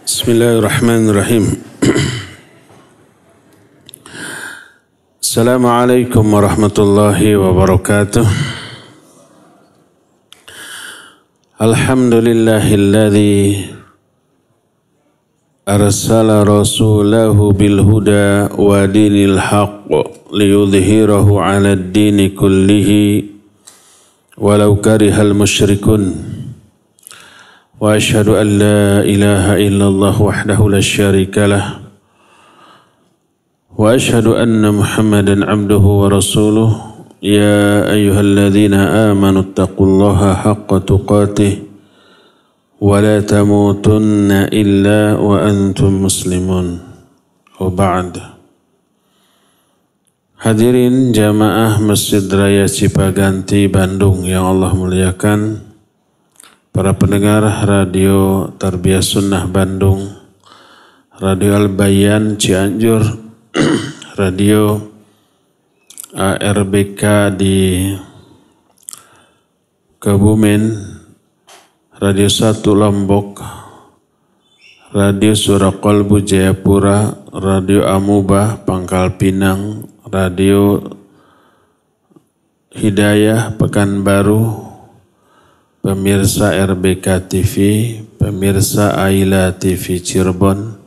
Bismillahirrahmanirrahim. Assalamualaikum warahmatullahi wabarakatuh. Alhamdulillahilladzi arsala rasulahu bil huda wa dinil haqq liyudhhirahu 'alad dini kullihi walau karihal musyrikun. Wa asyhadu an la ilaha illallah wahdahu la syarika lah wa asyhadu anna Muhammadan abduhu wa rasuluh ya ayyuhalladzina amanu taqullaha haqqa tuqatih wa la tamutunna illa wa antum muslimun wa ba'd. Hadirin jamaah Masjid Raya Cipaganti Bandung yang Allah muliakan, para pendengar Radio Tarbiyah Sunnah Bandung, Radio Al-Bayan Cianjur, Radio ARBK di Kebumen, Radio 1 Lombok, Radio Surakolbu Jayapura, Radio Amubah Pangkal Pinang, Radio Hidayah Pekanbaru, pemirsa RBK TV, pemirsa Aila TV Cirebon,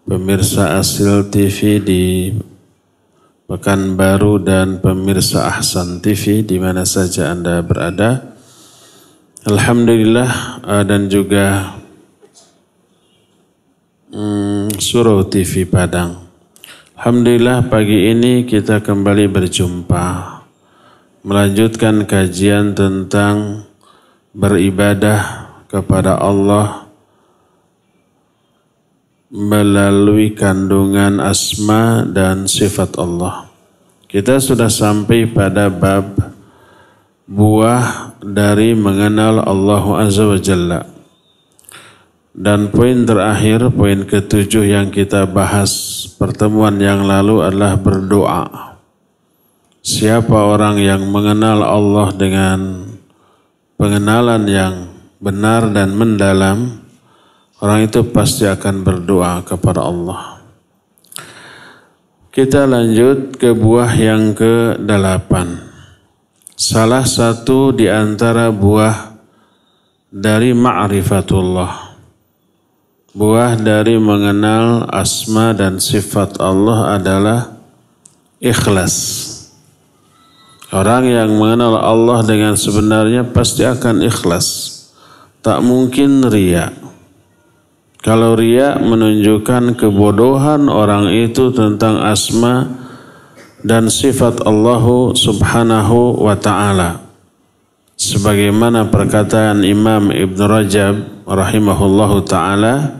pemirsa Asil TV di Pekanbaru, dan pemirsa Ahsan TV di mana saja Anda berada. Alhamdulillah, dan juga Surau TV Padang. Alhamdulillah, pagi ini kita kembali berjumpa melanjutkan kajian tentang beribadah kepada Allah melalui kandungan asma dan sifat Allah. Kita sudah sampai pada bab buah dari mengenal Allah Azza wa Jalla. Dan poin terakhir, poin ke-7 yang kita bahas pertemuan yang lalu adalah berdoa. Siapa orang yang mengenal Allah dengan pengenalan yang benar dan mendalam, orang itu pasti akan berdoa kepada Allah. Kita lanjut ke buah yang ke-8. Salah satu di antara buah dari ma'rifatullah, buah dari mengenal asma dan sifat Allah adalah ikhlas. Orang yang mengenal Allah dengan sebenarnya pasti akan ikhlas. Tak mungkin riya. Kalau riya menunjukkan kebodohan orang itu tentang asma dan sifat Allah subhanahu wa ta'ala. Sebagaimana perkataan Imam Ibn Rajab rahimahullahu ta'ala,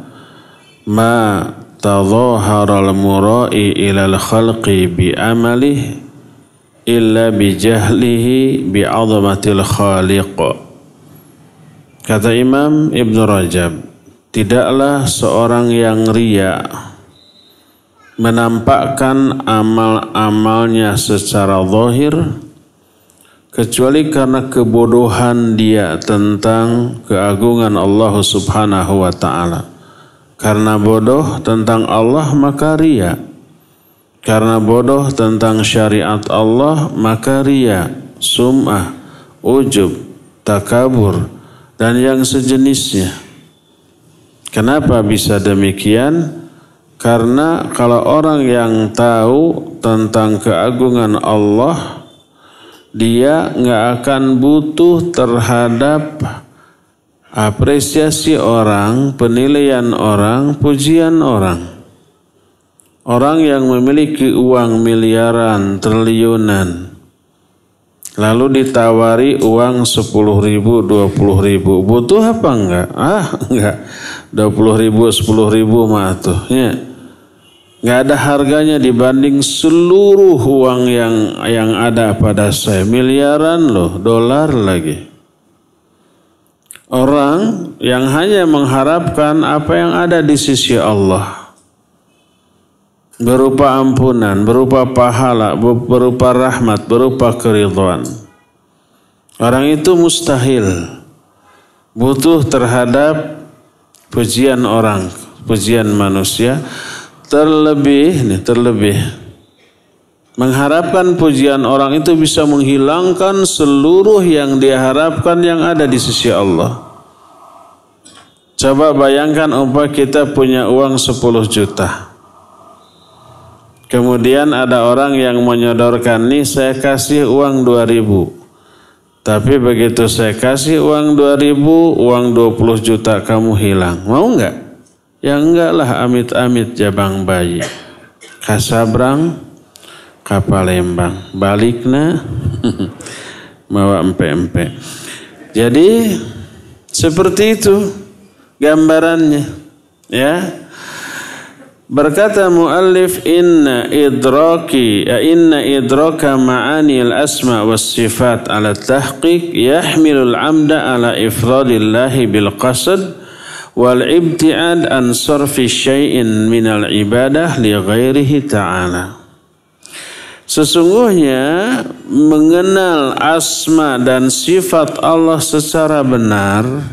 ma tadhahara al-mura'i ilal khalqi bi amalih illa bijahlihi bi'azamatil khaliq. Kata Imam Ibn Rajab, tidaklah seorang yang riya menampakkan amal-amalnya secara zahir kecuali karena kebodohan dia tentang keagungan Allah subhanahu wa ta'ala. Karena bodoh tentang Allah maka riya. Karena bodoh tentang syariat Allah maka riya, sum'ah, ujub, takabur, dan yang sejenisnya. Kenapa bisa demikian? Karena kalau orang yang tahu tentang keagungan Allah, dia nggak akan butuh terhadap apresiasi orang, penilaian orang, pujian orang. Orang yang memiliki uang miliaran, triliunan, lalu ditawari uang 10.000, 20.000, butuh apa enggak? Enggak, 20.000, 10.000 mah tuh, ya. Enggak ada harganya dibanding seluruh uang yang ada pada saya. Miliaran loh, dolar lagi. Orang yang hanya mengharapkan apa yang ada di sisi Allah, berupa ampunan, berupa pahala, berupa rahmat, berupa keridhaan. Orang itu mustahil butuh terhadap pujian orang, pujian manusia, terlebih mengharapkan pujian orang itu bisa menghilangkan seluruh yang dia harapkan yang ada di sisi Allah. Coba bayangkan umpama kita punya uang 10 juta. Kemudian ada orang yang menyodorkan, nih saya kasih uang 2.000. Tapi begitu saya kasih uang 2.000, uang 20 juta kamu hilang. Mau enggak? Ya enggak lah, amit-amit jabang bayi. Kasabrang, kapalembang. Balikna, mawa empe-empe. Jadi seperti itu gambarannya, ya. Berkata muallif, inna idraka ma'ani al-asma was sifat ala tahqiq yahmilul amda ala ifradillahi bil qasd wal ibti'ad an sarfi syai'in minal ibadah li ghairihi ta'ala. Sesungguhnya mengenal asma dan sifat Allah secara benar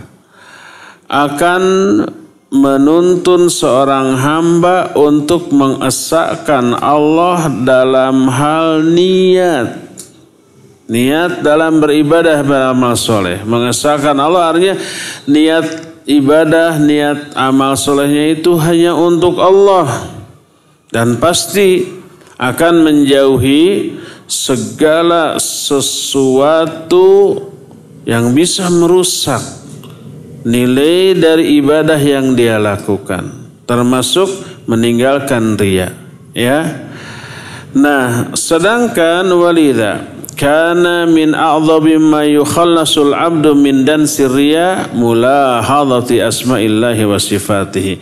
akan menuntun seorang hamba untuk mengesahkan Allah dalam hal niat. Niat dalam beribadah beramal soleh. Mengesahkan Allah artinya niat ibadah, niat amal solehnya itu hanya untuk Allah. Dan pasti akan menjauhi segala sesuatu yang bisa merusak nilai dari ibadah yang dia lakukan, termasuk meninggalkan riya, ya. Nah, sedangkan walidha kana min a'dhabi ma yukhallasul 'abdu min dansi riya mulahadhati asma'illahi wa sifatihi.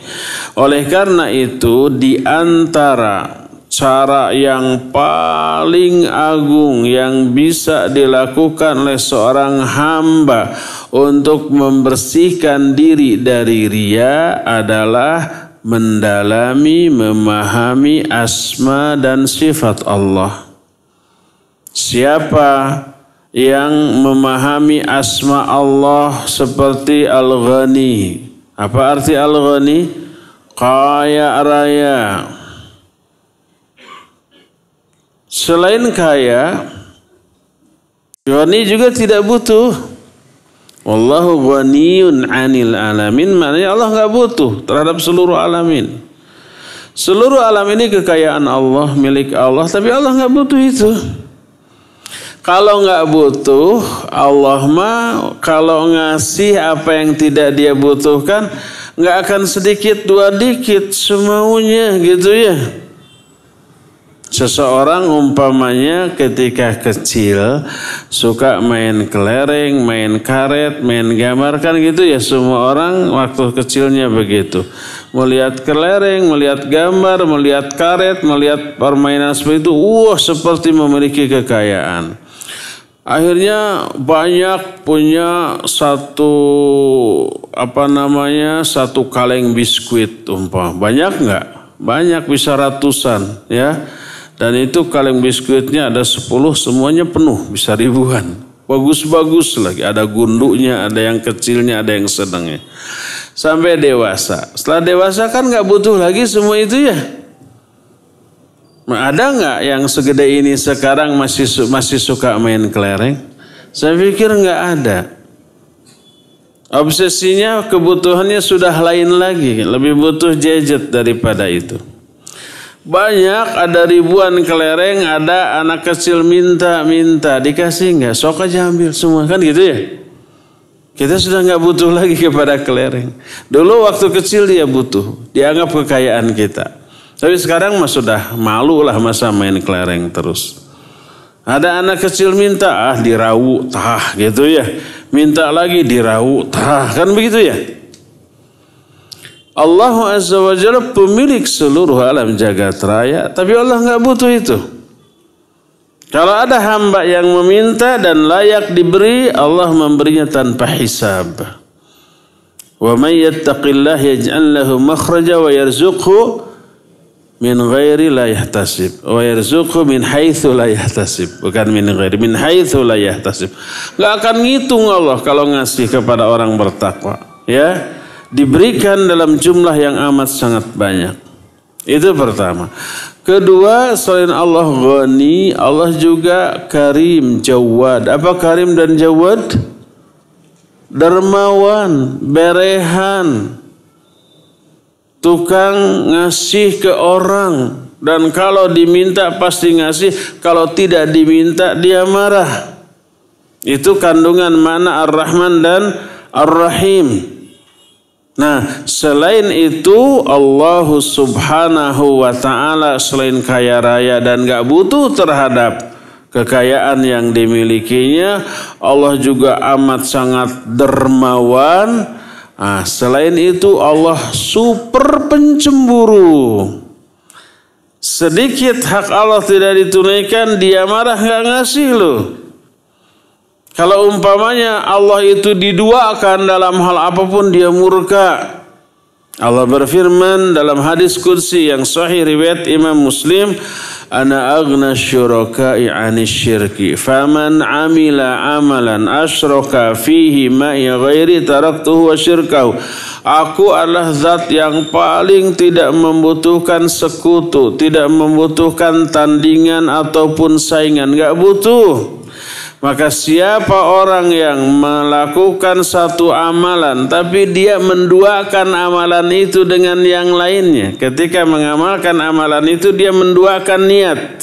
Oleh karena itu di antara cara yang paling agung yang bisa dilakukan oleh seorang hamba untuk membersihkan diri dari riya adalah mendalami, memahami asma dan sifat Allah. Siapa yang memahami asma Allah seperti Al-Ghani? Apa arti Al-Ghani? Kaya raya. Selain kaya, Ghani juga tidak butuh. Wallahu ghaniyun 'anil alamin, maknanya Allah enggak butuh terhadap seluruh alamin. Seluruh alam ini kekayaan Allah, milik Allah, tapi Allah enggak butuh itu. Kalau enggak butuh, Allah mah kalau ngasih apa yang tidak dia butuhkan, enggak akan sedikit dua dikit, semaunya gitu ya. Seseorang umpamanya ketika kecil suka main kelereng, main karet, main gambar, kan gitu ya. Semua orang waktu kecilnya begitu. Melihat kelereng, melihat gambar, melihat karet, melihat permainan seperti itu, seperti memiliki kekayaan. Akhirnya banyak punya satu kaleng biskuit umpama. Banyak enggak? Banyak, bisa ratusan ya. Dan itu kaleng biskuitnya ada 10, semuanya penuh, bisa ribuan. Bagus-bagus lagi, ada gunduknya, ada yang kecilnya, ada yang sedangnya. Sampai dewasa. Setelah dewasa kan gak butuh lagi semua itu ya. Ada gak yang segede ini sekarang masih suka main kelereng? Saya pikir gak ada. Obsesinya, kebutuhannya sudah lain lagi. Lebih butuh gadget daripada itu. Banyak, ada ribuan kelereng, ada anak kecil minta, dikasih enggak? Sok aja ambil semua, kan gitu ya. Kita sudah enggak butuh lagi kepada kelereng. Dulu waktu kecil dia butuh, dianggap kekayaan kita. Tapi sekarang mah sudah malu lah masa main kelereng terus. Ada anak kecil minta, dirau, gitu ya. Minta lagi dirau, kan begitu ya. Allah Azza wa Jalla pemilik seluruh alam jagat raya, tapi Allah enggak butuh itu. Kalau ada hamba yang meminta dan layak diberi, Allah memberinya tanpa hisab. Wa may yattaqillah yaj'al lahu makhraja wa yarzuqhu min ghairi la yahtasib. Wa yarzuqhu min haitsu la yahtasib. Bukan min ghairi, min haitsu la yahtasib. Enggak akan ngitung Allah kalau ngasih kepada orang bertakwa, ya. diberikan dalam jumlah yang amat sangat banyak. Itu pertama. Kedua, selain Allah Ghani, Allah juga Karim, Jawad. Apa Karim dan Jawad? Dermawan, berehan, tukang ngasih ke orang. Dan kalau diminta pasti ngasih, kalau tidak diminta dia marah. Itu kandungan makna Ar-Rahman dan Ar-Rahim. Nah, selain itu Allah Subhanahu wa ta'ala selain kaya raya dan gak butuh terhadap kekayaan yang dimilikinya, Allah juga amat sangat dermawan. Nah, selain itu Allah super pencemburu. Sedikit hak Allah tidak ditunaikan, dia marah gak ngasih loh. Kalau umpamanya Allah itu diduakan dalam hal apapun dia murka. Allah berfirman dalam hadis qudsi yang sahih riwayat Imam Muslim, ana aghna syuraka'i 'anis syirki faman 'amila amalan asyraka fihi ma'i ghairi taraktuhu wa syirkahu. Aku adalah zat yang paling tidak membutuhkan sekutu, tidak membutuhkan tandingan ataupun saingan, enggak butuh. Maka siapa orang yang melakukan satu amalan tapi dia menduakan amalan itu dengan yang lainnya. Ketika mengamalkan amalan itu dia menduakan niat.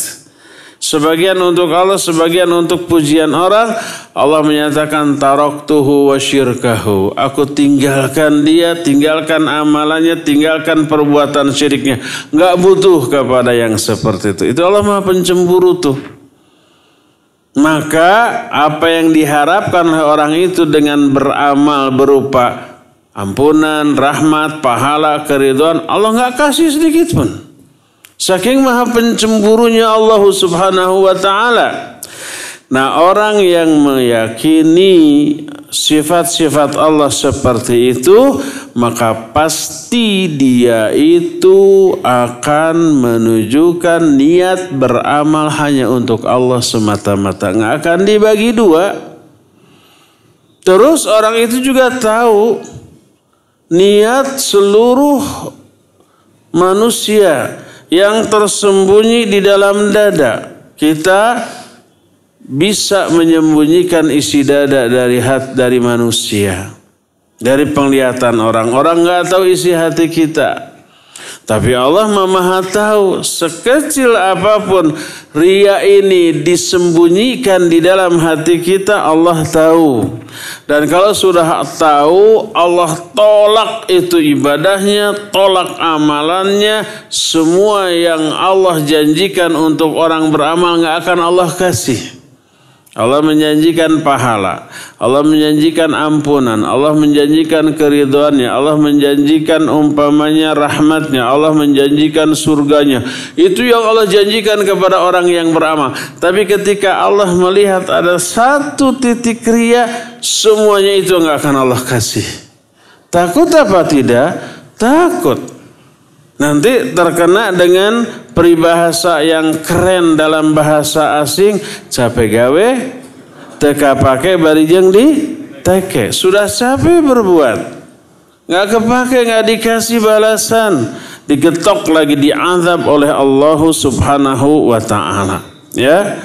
Sebagian untuk Allah, sebagian untuk pujian orang. Allah menyatakan taraktuhu wa syirkahu. Aku tinggalkan dia, tinggalkan amalannya, tinggalkan perbuatan syiriknya. Enggak butuh kepada yang seperti itu. Itu Allah Maha Pencemburu tuh. Maka apa yang diharapkan oleh orang itu dengan beramal berupa ampunan, rahmat, pahala, keridhaan, Allah nggak kasih sedikit pun. Saking maha pencemburunya Allah Subhanahu wa ta'ala. Nah, orang yang meyakini sifat-sifat Allah seperti itu, maka pasti dia itu akan menunjukkan niat beramal hanya untuk Allah semata-mata, nggak akan dibagi dua. Terus orang itu juga tahu niat seluruh manusia yang tersembunyi di dalam dada. Kita bisa menyembunyikan isi dada dari manusia, dari penglihatan orang. Orang nggak tahu isi hati kita, tapi Allah Maha tahu. Sekecil apapun ria ini disembunyikan di dalam hati kita, Allah tahu. Dan kalau sudah tahu, Allah tolak itu ibadahnya, tolak amalannya. Semua yang Allah janjikan untuk orang beramal nggak akan Allah kasih. Allah menjanjikan pahala, Allah menjanjikan ampunan, Allah menjanjikan keridhaannya, Allah menjanjikan umpamanya rahmatnya, Allah menjanjikan surganya. Itu yang Allah janjikan kepada orang yang beramal. Tapi ketika Allah melihat ada satu titik ria, semuanya itu enggak akan Allah kasih. Takut apa tidak? Takut. Nanti terkena dengan peribahasa yang keren dalam bahasa asing, capek gawe teka pakai barijeng di teke. Sudah capek berbuat, nggak kepake, nggak dikasih balasan, digetok lagi, diazab oleh Allah Subhanahu wa ta'ala. Ya.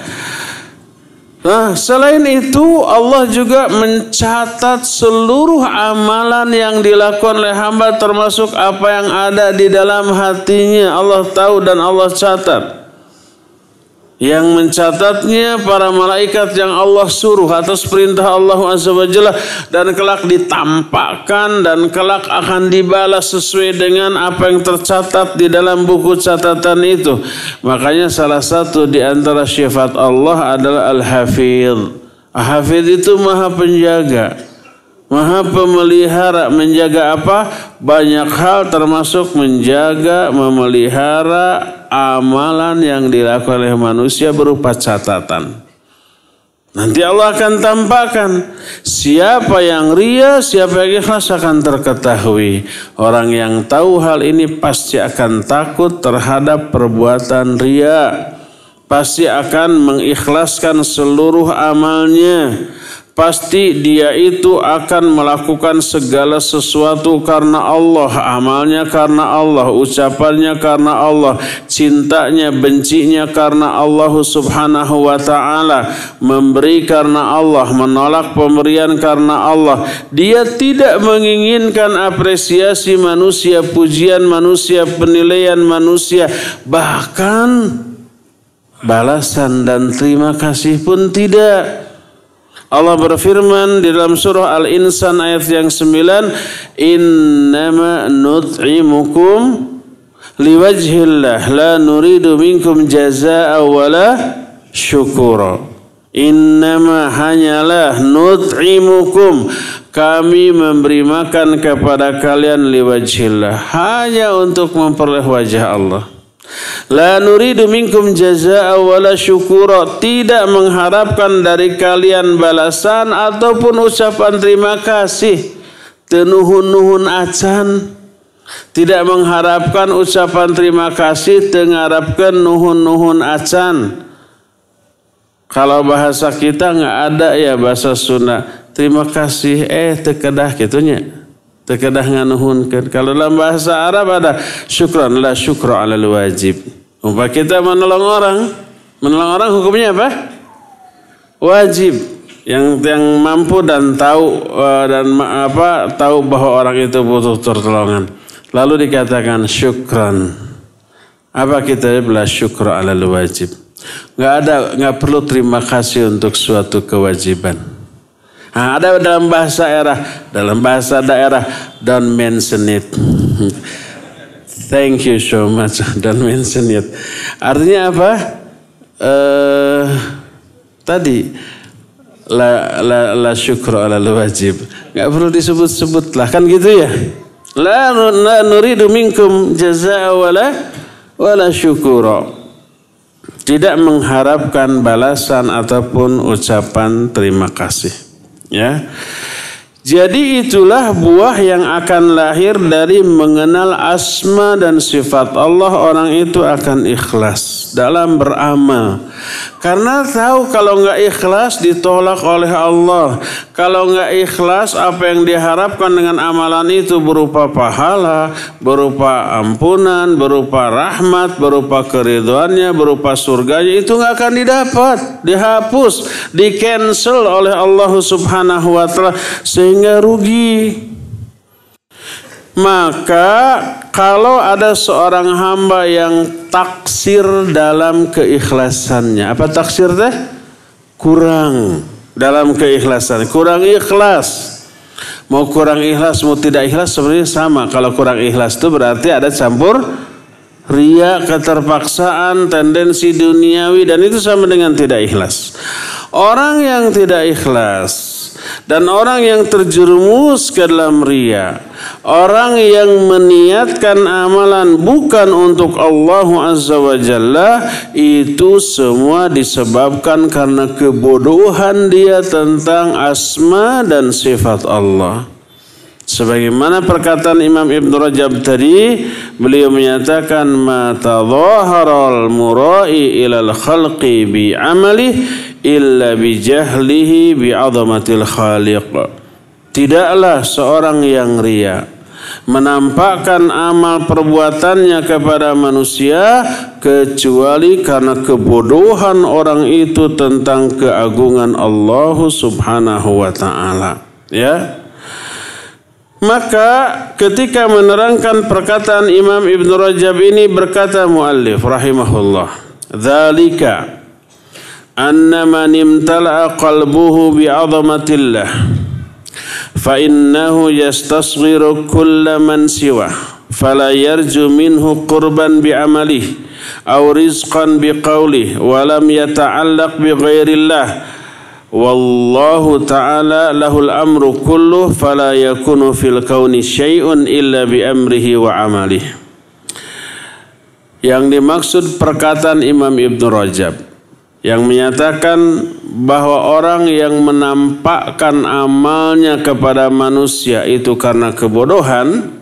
Nah, selain itu Allah juga mencatat seluruh amalan yang dilakukan oleh hamba, termasuk apa yang ada di dalam hatinya. Allah tahu dan Allah catat. Yang mencatatnya para malaikat yang Allah suruh atas perintah Allah Azza wa Jalla, dan kelak ditampakkan dan kelak akan dibalas sesuai dengan apa yang tercatat di dalam buku catatan itu. Makanya salah satu di antara sifat Allah adalah Al-Hafidh. Al-Hafidh itu maha penjaga, maha pemelihara. Menjaga apa? Banyak hal, termasuk menjaga, memelihara amalan yang dilakukan oleh manusia berupa catatan. Nanti Allah akan tampakkan siapa yang ria, siapa yang ikhlas akan terketahui. Orang yang tahu hal ini pasti akan takut terhadap perbuatan ria, pasti akan mengikhlaskan seluruh amalnya. pasti dia itu akan melakukan segala sesuatu karena Allah, amalnya karena Allah, ucapannya karena Allah, cintanya, bencinya karena Allah subhanahu wa ta'ala, memberi karena Allah, menolak pemberian karena Allah. Dia tidak menginginkan apresiasi manusia, pujian manusia, penilaian manusia, bahkan balasan dan terima kasih pun tidak. Allah berfirman di dalam surah Al-Insan ayat yang 9, innama nut'imukum liwajhillah la nuridu minkum jazaa'a wala syukura. Innama hanyalah nut'imukum, kami memberi makan kepada kalian liwajhillah, hanya untuk memperoleh wajah Allah. La nuridu minkum jazaa'a wala syukura, tidak mengharapkan dari kalian balasan ataupun ucapan terima kasih. Tenuhun-nuhun acan, tidak mengharapkan ucapan terima kasih, mengharapkan nuhun-nuhun acan. Kalau bahasa kita nggak ada ya, bahasa Sunda, terima kasih tekedah gitunya. Terkedah nganuhunkeun. Kalau dalam bahasa Arab ada syukran, la syukra alal wajib. Umpama kita menolong orang hukumnya apa? Wajib. Yang mampu dan tahu tahu bahwa orang itu butuh pertolongan. Lalu dikatakan syukran. Apa kita la syukra alal wajib? Enggak perlu terima kasih untuk suatu kewajiban. Nah, ada dalam bahasa daerah, don't mention it. Thank you so much, don't mention it. Artinya apa? Tadi la syukru ala wajib. Enggak perlu disebut-sebut lah, kan gitu ya. La nuridu minkum jazaa'a wala syukura. Tidak mengharapkan balasan ataupun ucapan terima kasih. Ya, jadi itulah buah yang akan lahir dari mengenal asma dan sifat Allah. Orang itu akan ikhlas dalam beramal, karena tahu kalau nggak ikhlas ditolak oleh Allah. Kalau nggak ikhlas, apa yang diharapkan dengan amalan itu berupa pahala, berupa ampunan, berupa rahmat, berupa keridhaannya, berupa surganya, itu nggak akan didapat, dihapus, di-cancel oleh Allah subhanahu wa ta'ala, sehingga rugi. Maka kalau ada seorang hamba yang taksir dalam keikhlasannya, apa taksir teh? Kurang dalam keikhlasan, kurang ikhlas. Mau kurang ikhlas, mau tidak ikhlas sebenarnya sama. Kalau kurang ikhlas itu berarti ada campur riya, keterpaksaan, tendensi duniawi, dan itu sama dengan tidak ikhlas. Orang yang tidak ikhlas dan orang yang terjerumus ke dalam riya, orang yang meniatkan amalan bukan untuk Allah Azza wa Jalla, itu semua disebabkan karena kebodohan dia tentang asma dan sifat Allah. Sebagaimana perkataan Imam Ibn Rajab tadi, beliau menyatakan ma tadhaharal murai ilal khalqi bi amali illa bi jahlihi bi azamatil khaliq. Tidaklah seorang yang riya menampakkan amal perbuatannya kepada manusia kecuali karena kebodohan orang itu tentang keagungan Allah subhanahu wa ta'ala. Ya. Maka ketika menerangkan perkataan Imam Ibn Rajab ini, berkata muallif rahimahullah, dzalika anna man imtala'a qalbuhu bi'azamatillah fa innahu yastasghiru kulla man siwa fala yarju minhu qurban bi'amalihi aw rizqan biqawlihi wa lam yata'allaq bi ghairillah. Wallahu ta'ala lahul amru kulluh fala yakunu fil kauni syai'un illa bi amrihi wa amalihi. Yang dimaksud perkataan Imam Ibn Rajab yang menyatakan bahwa orang yang menampakkan amalnya kepada manusia itu karena kebodohan,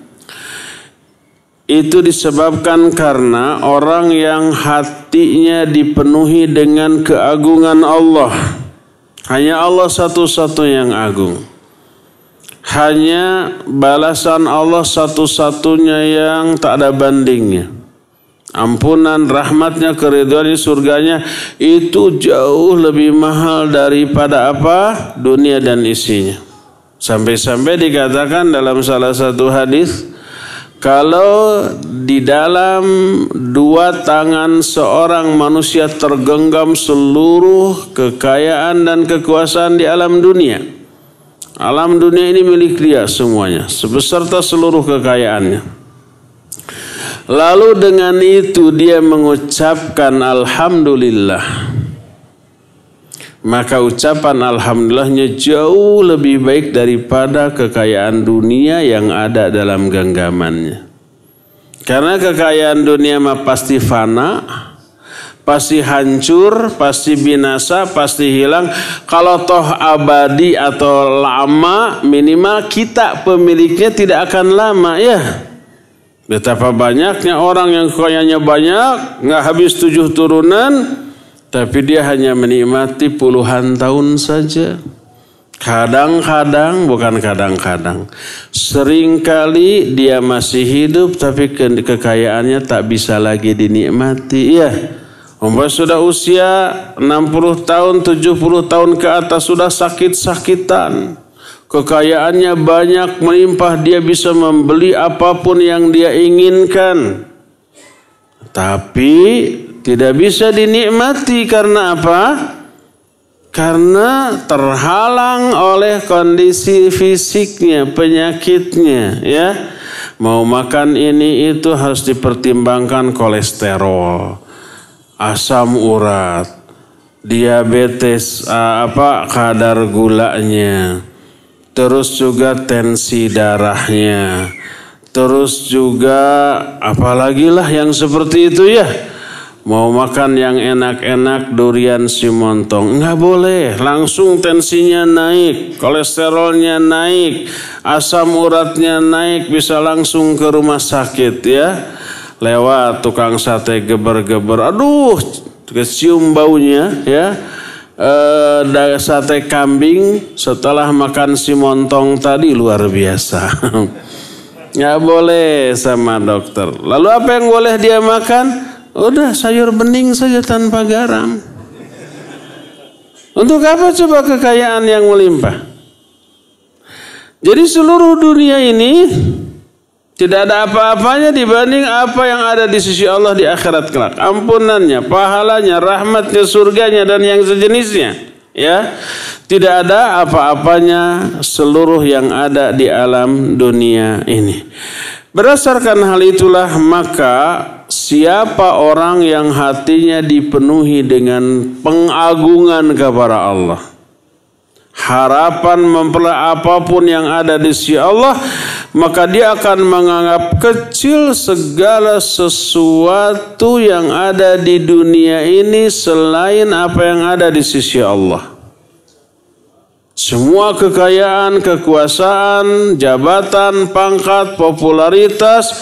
itu disebabkan karena orang yang hatinya dipenuhi dengan keagungan Allah, Hanya Allah satu-satunya yang agung. Hanya balasan Allah satu-satunya yang tak ada bandingnya. Ampunan, rahmatnya, keridhaannya, surganya itu jauh lebih mahal daripada apa? Dunia dan isinya. Sampai-sampai dikatakan dalam salah satu hadis, kalau di dalam dua tangan seorang manusia tergenggam seluruh kekayaan dan kekuasaan di alam dunia. Alam dunia ini milik dia semuanya, beserta seluruh kekayaannya. Lalu dengan itu dia mengucapkan Alhamdulillah. Maka ucapan Alhamdulillahnya jauh lebih baik daripada kekayaan dunia yang ada dalam genggamannya. Karena kekayaan dunia mah pasti fana, pasti hancur, pasti binasa, pasti hilang. Kalau toh abadi atau lama, minimal kita pemiliknya tidak akan lama ya. Betapa banyaknya orang yang kekayanya banyak, nggak habis 7 turunan, tapi dia hanya menikmati puluhan tahun saja. Kadang-kadang, bukan kadang-kadang, seringkali dia masih hidup, tapi kekayaannya tak bisa lagi dinikmati. Ya, umpamanya sudah usia 60 tahun, 70 tahun ke atas, sudah sakit-sakitan. Kekayaannya banyak melimpah, dia bisa membeli apapun yang dia inginkan. Tapi tidak bisa dinikmati karena apa? Karena terhalang oleh kondisi fisiknya, penyakitnya, ya. Mau makan ini itu harus dipertimbangkan kolesterol, asam urat, diabetes, kadar gulanya. Terus juga tensi darahnya. Terus juga apalagi lah yang seperti itu ya. Mau makan yang enak-enak durian simontong. Enggak boleh. Langsung tensinya naik. Kolesterolnya naik. Asam uratnya naik. Bisa langsung ke rumah sakit ya. Lewat tukang sate geber-geber. Aduh, kecium baunya ya. Sate kambing setelah makan si montong tadi luar biasa. Nggak boleh sama dokter. Lalu apa yang boleh dia makan? Udah sayur bening saja tanpa garam. Untuk apa coba kekayaan yang melimpah? Jadi seluruh dunia ini tidak ada apa-apanya dibanding apa yang ada di sisi Allah di akhirat kelak. Ampunannya, pahalanya, rahmatnya, surganya, dan yang sejenisnya. Ya, tidak ada apa-apanya seluruh yang ada di alam dunia ini. Berdasarkan hal itulah maka siapa orang yang hatinya dipenuhi dengan pengagungan kepada Allah, harapan memperoleh apapun yang ada di sisi Allah, maka dia akan menganggap kecil segala sesuatu yang ada di dunia ini selain apa yang ada di sisi Allah. Semua kekayaan, kekuasaan, jabatan, pangkat, popularitas,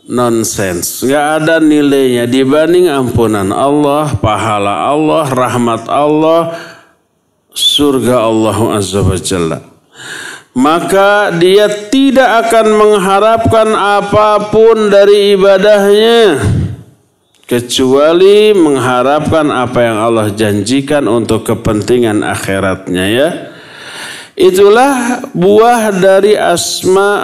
nonsens. Gak ada nilainya dibanding ampunan Allah, pahala Allah, rahmat Allah, surga Allah Azza wa Jalla. Maka dia tidak akan mengharapkan apapun dari ibadahnya kecuali mengharapkan apa yang Allah janjikan untuk kepentingan akhiratnya ya. Itulah buah dari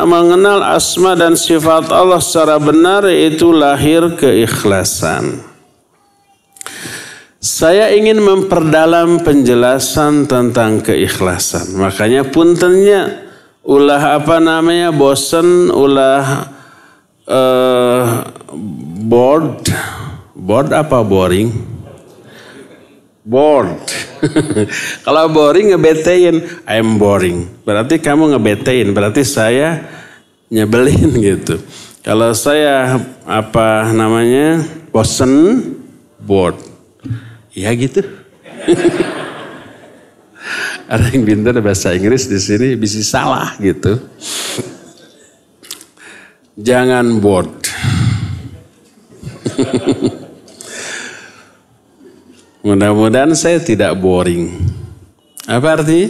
mengenal asma dan sifat Allah secara benar, yaitu lahir keikhlasan. Saya ingin memperdalam penjelasan tentang keikhlasan. Makanya puntennya ulah bosen, ulah bored apa boring? Bored. Kalau boring ngebetein, I'm boring. Berarti kamu ngebetein, berarti saya nyebelin gitu. Kalau saya bosen, bored. Ya gitu. Ada yang pintar bahasa Inggris di sini bisa salah gitu. Jangan bored. Mudah-mudahan saya tidak boring. Apa artinya?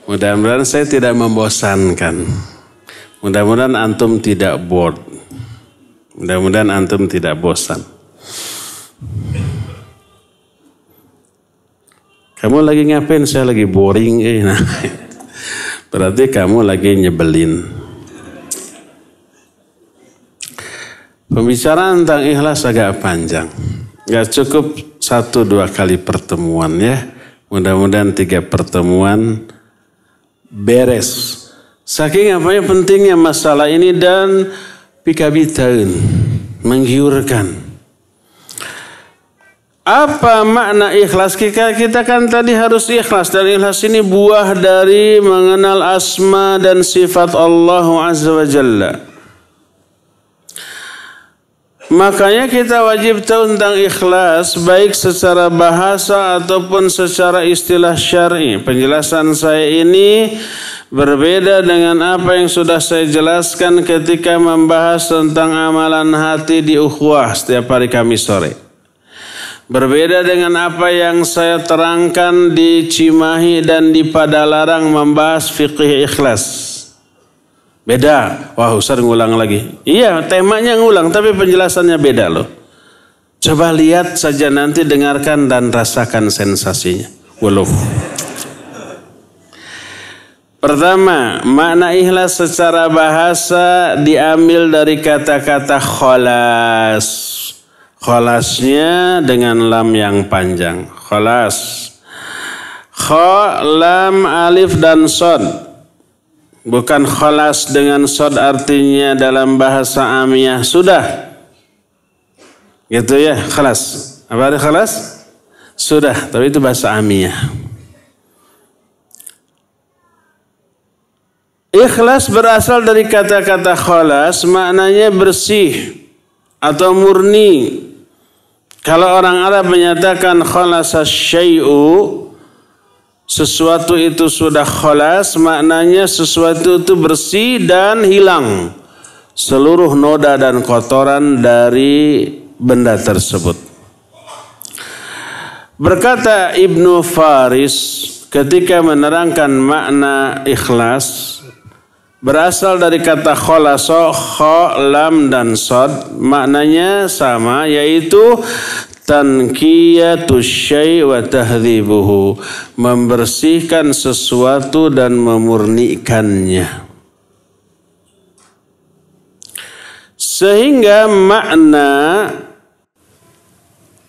Mudah-mudahan saya tidak membosankan. Mudah-mudahan antum tidak bored. Mudah-mudahan antum tidak bosan. Kamu lagi ngapain? Saya lagi boring. Nah, berarti kamu lagi nyebelin. Pembicaraan tentang ikhlas agak panjang. Gak cukup 1-2 kali pertemuan ya. Mudah-mudahan 3 pertemuan beres. Saking apanya pentingnya masalah ini dan pikabitain, menggiurkan. Apa makna ikhlas? Kita kan tadi harus ikhlas. Dan ikhlas ini buah dari mengenal asma dan sifat Allah Azza wa Jalla. Makanya kita wajib tahu tentang ikhlas, baik secara bahasa ataupun secara istilah syar'i. Penjelasan saya ini berbeda dengan apa yang sudah saya jelaskan ketika membahas tentang amalan hati di ukhuwah setiap hari Kamis sore. Berbeda dengan apa yang saya terangkan di Cimahi dan di Padalarang membahas fikih ikhlas. Beda. Wah, Ustaz ngulang lagi. Iya, temanya ngulang tapi penjelasannya beda loh. Coba lihat saja nanti, dengarkan dan rasakan sensasinya. Walau. Pertama, makna ikhlas secara bahasa diambil dari kata-kata kholas. Kholasnya dengan lam yang panjang. Kholas. Kho, lam, alif, dan sod. Bukan kholas dengan sod artinya dalam bahasa amiyah. Sudah. Gitu ya, kholas. Apa ada kholas? Sudah, tapi itu bahasa amiyah. Ikhlas berasal dari kata-kata kholas, maknanya bersih atau murni. Kalau orang Arab menyatakan khalasa syai'u, sesuatu itu sudah khalas, maknanya sesuatu itu bersih dan hilang seluruh noda dan kotoran dari benda tersebut. Berkata Ibnu Faris ketika menerangkan makna ikhlas, berasal dari kata khalaso, kha, lam, dan sod. Maknanya sama, yaitu tanqiyatus syai' wa tahdhibuhu, membersihkan sesuatu dan memurnikannya. Sehingga makna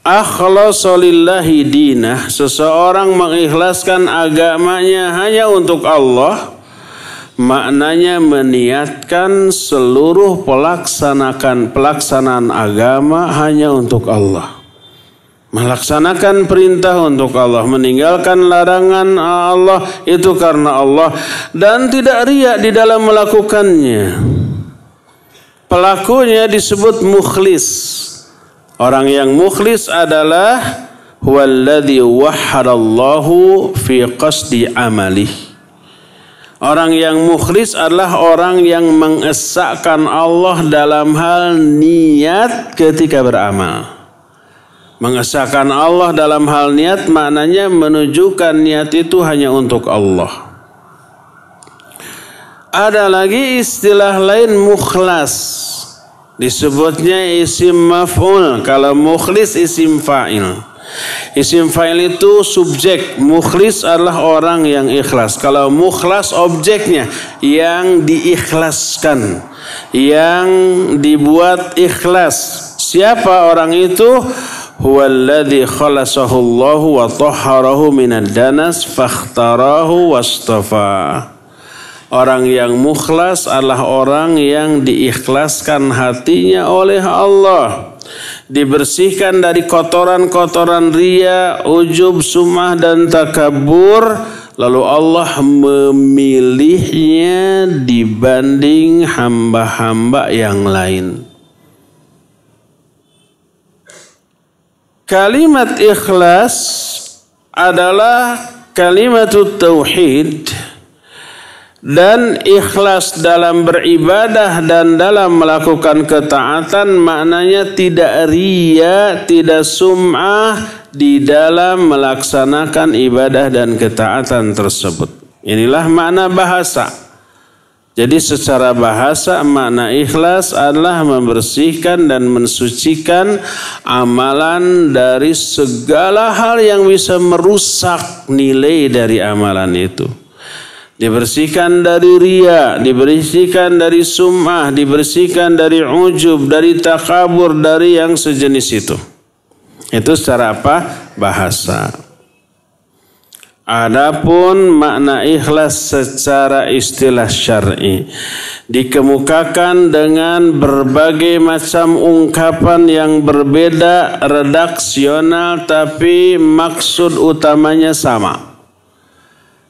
akhlasa lillahi dinah, seseorang mengikhlaskan agamanya hanya untuk Allah, maknanya meniatkan seluruh pelaksanaan agama hanya untuk Allah. Melaksanakan perintah untuk Allah, meninggalkan larangan Allah itu karena Allah, dan tidak riya di dalam melakukannya. Pelakunya disebut mukhlis. Orang yang mukhlis adalah huwallazi wahhadallahu fi qasdi amalih. Orang yang mukhlis adalah orang yang mengesahkan Allah dalam hal niat ketika beramal. Mengesahkan Allah dalam hal niat maknanya menunjukkan niat itu hanya untuk Allah. Ada lagi istilah lain mukhlas. Disebutnya isim maf'ul. Kalau mukhlis isim fa'il. Isim fa'il itu subjek, mukhlis adalah orang yang ikhlas. Kalau mukhlas objeknya yang diikhlaskan, yang dibuat ikhlas. Siapa orang itu? Huwallazi khalasahu Allah wa tahharahu minad danas fakhtarahu wastafa. Orang yang mukhlas adalah orang yang diikhlaskan hatinya oleh Allah, dibersihkan dari kotoran-kotoran riya, ujub, sum'ah, dan takabur, lalu Allah memilihnya dibanding hamba-hamba yang lain. Kalimat ikhlas adalah kalimat tauhid, Dan ikhlas dalam beribadah dan dalam melakukan ketaatan maknanya tidak riya, tidak sum'ah di dalam melaksanakan ibadah dan ketaatan tersebut. Inilah makna bahasa. Jadi secara bahasa makna ikhlas adalah membersihkan dan mensucikan amalan dari segala hal yang bisa merusak nilai dari amalan itu. Dibersihkan dari riya, dibersihkan dari sum'ah, dibersihkan dari ujub, dari takabur, dari yang sejenis itu. Itu secara apa? Bahasa. Adapun makna ikhlas secara istilah syar'i dikemukakan dengan berbagai macam ungkapan yang berbeda redaksional tapi maksud utamanya sama.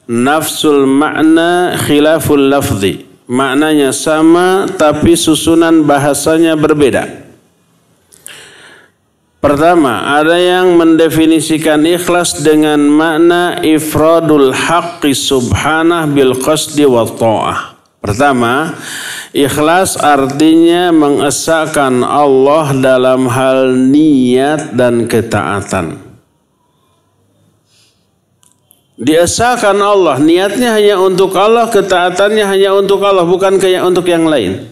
Nafsul makna khilaful lafzi. Maknanya sama tapi susunan bahasanya berbeda. Pertama, ada yang mendefinisikan ikhlas dengan makna ifradul haqqi subhanah bil qasdi wa ta'ah. Pertama, ikhlas artinya mengesahkan Allah dalam hal niat dan ketaatan. Diesahkan Allah, niatnya hanya untuk Allah, ketaatannya hanya untuk Allah, bukan kayak untuk yang lain.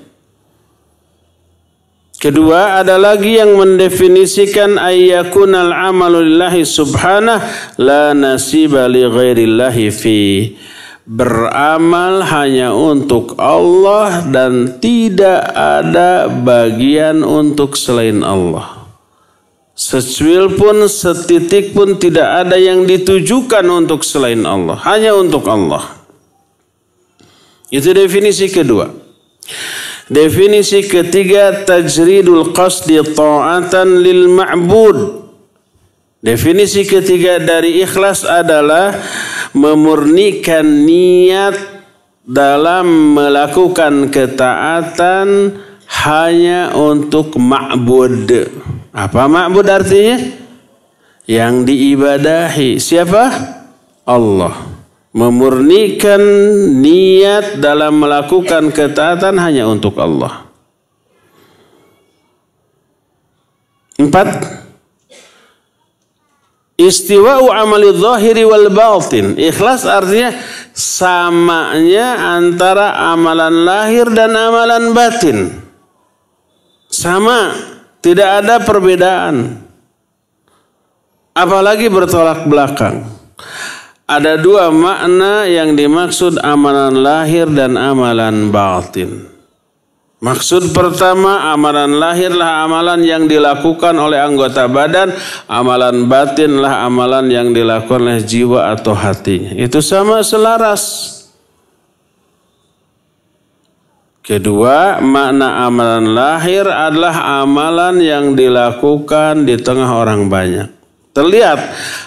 Kedua, ada lagi yang mendefinisikan ayyakunal amalu lillahi subhanah la nasiba li ghairillahi fi. Beramal hanya untuk Allah dan tidak ada bagian untuk selain Allah. Secuil pun, setitik pun tidak ada yang ditujukan untuk selain Allah. Hanya untuk Allah. Itu definisi kedua. Definisi ketiga, tajridul qasdi ta'atan lil ma'bud. Definisi ketiga dari ikhlas adalah memurnikan niat dalam melakukan ketaatan hanya untuk ma'bud. Apa ma'bud artinya? Yang diibadahi. Siapa? Allah. Memurnikan niat dalam melakukan ketaatan hanya untuk Allah. 4. Istiwa'u amali zahiri wal batin. Ikhlas artinya samanya antara amalan lahir dan amalan batin. Sama. Tidak ada perbedaan. Apalagi bertolak belakang. Ada dua makna yang dimaksud amalan lahir dan amalan batin. Maksud pertama, amalan lahirlah amalan yang dilakukan oleh anggota badan. Amalan batinlah amalan yang dilakukan oleh jiwa atau hatinya. Itu sama, selaras. Kedua, makna amalan lahir adalah amalan yang dilakukan di tengah orang banyak. Terlihat,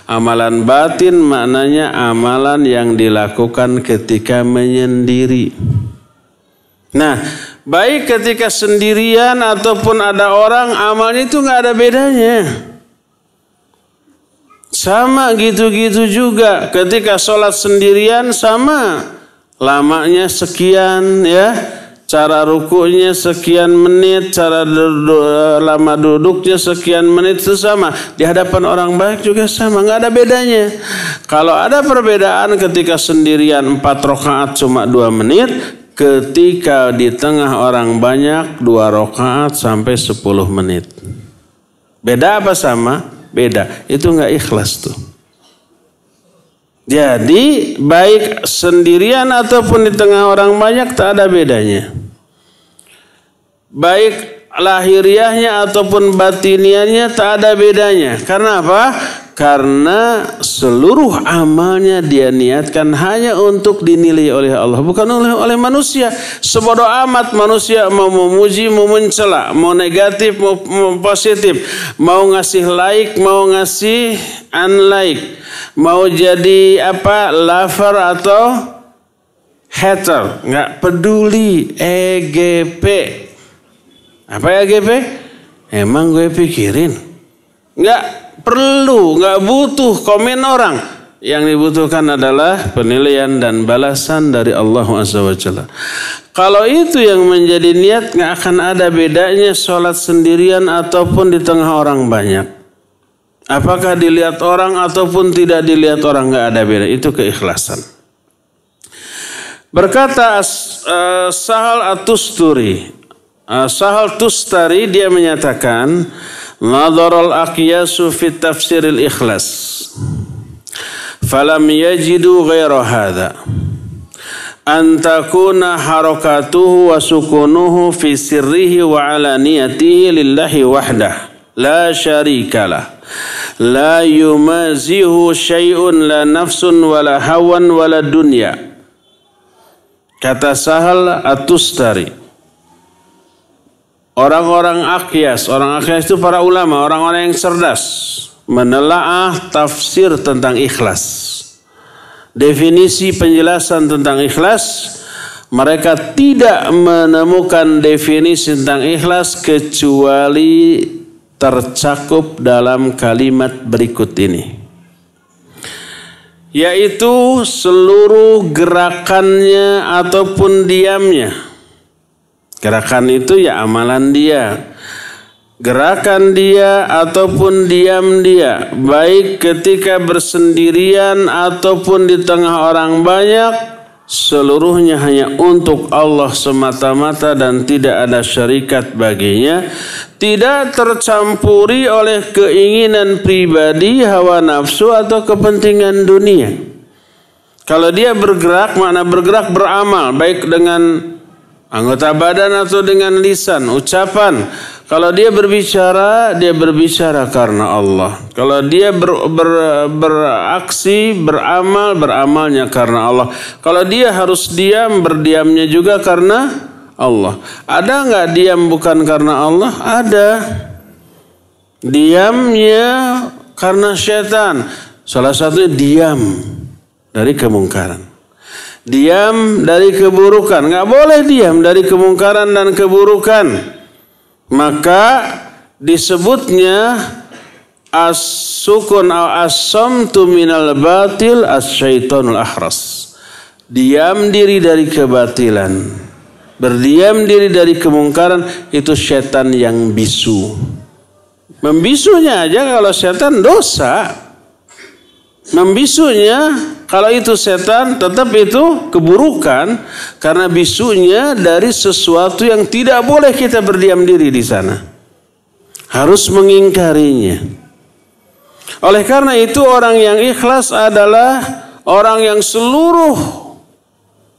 amalan batin maknanya amalan yang dilakukan ketika menyendiri. Nah, baik ketika sendirian ataupun ada orang, amalnya itu nggak ada bedanya. Sama gitu-gitu juga. Ketika sholat sendirian sama, lamanya sekian ya. Cara rukunya sekian menit, cara lama duduknya sekian menit, itu sama. Di hadapan orang banyak juga sama, nggak ada bedanya. Kalau ada perbedaan ketika sendirian 4 rakaat cuma 2 menit, ketika di tengah orang banyak 2 rakaat sampai 10 menit. Beda apa sama? Beda. Itu nggak ikhlas tuh. Jadi baik sendirian ataupun di tengah orang banyak tak ada bedanya. Baik lahiriahnya ataupun batiniahnya tak ada bedanya. Karena apa? Karena seluruh amalnya dia niatkan hanya untuk dinilai oleh Allah, bukan oleh manusia. Sebodoh amat manusia mau memuji, mau mencela, mau negatif, mau positif, mau ngasih like, mau ngasih unlike, mau jadi apa, lover atau hater, nggak peduli. EGP. Apa EGP? Emang gue pikirin? Nggak perlu, nggak butuh komen orang. Yang dibutuhkan adalah penilaian dan balasan dari Allah Azza wa Jalla. Kalau itu yang menjadi niat, nggak akan ada bedanya sholat sendirian ataupun di tengah orang banyak. Apakah dilihat orang ataupun tidak dilihat orang, nggak ada beda. Itu keikhlasan. Berkata Sahal At-Tustari, Sahal Tustari dia menyatakan, nadharal aqyasu fi tafsiril ikhlas. Falam yajidu ghaira hadha an takuna harakatuhu wa sukunuhu fi sirrihi wa alaniyatihi lillahi wahdah la syarikalah la yumazihu syai'un la nafsun wala hawan wala dunya. Kata Sahal At-Tustari, orang akyas itu para ulama, orang-orang yang cerdas menelaah tafsir tentang ikhlas, definisi penjelasan tentang ikhlas. Mereka tidak menemukan definisi tentang ikhlas kecuali tercakup dalam kalimat berikut ini, yaitu seluruh gerakannya ataupun diamnya. Gerakan itu ya amalan dia, gerakan dia ataupun diam dia, baik ketika bersendirian ataupun di tengah orang banyak, seluruhnya hanya untuk Allah semata-mata dan tidak ada syarikat baginya, tidak tercampuri oleh keinginan pribadi, hawa nafsu atau kepentingan dunia. Kalau dia bergerak, makna bergerak beramal, baik dengan anggota badan atau dengan lisan, ucapan. Kalau dia berbicara karena Allah. Kalau dia beraksi, beramal, beramalnya karena Allah. Kalau dia harus diam, berdiamnya juga karena Allah. Ada nggak diam bukan karena Allah? Ada. Diamnya karena syaitan. Salah satunya diam dari kemungkaran. Diam dari keburukan. Nggak boleh diam dari kemungkaran dan keburukan. Maka disebutnya as-sukun as-samtu minal batil as-syaitanul ahras. Diam diri dari kebatilan, berdiam diri dari kemungkaran, itu syaitan yang bisu. Membisunya aja kalau syaitan dosa. Membisunya kalau itu setan, tetap itu keburukan, karena bisunya dari sesuatu yang tidak boleh kita berdiam diri di sana. Harus mengingkarinya. Oleh karena itu orang yang ikhlas adalah orang yang seluruh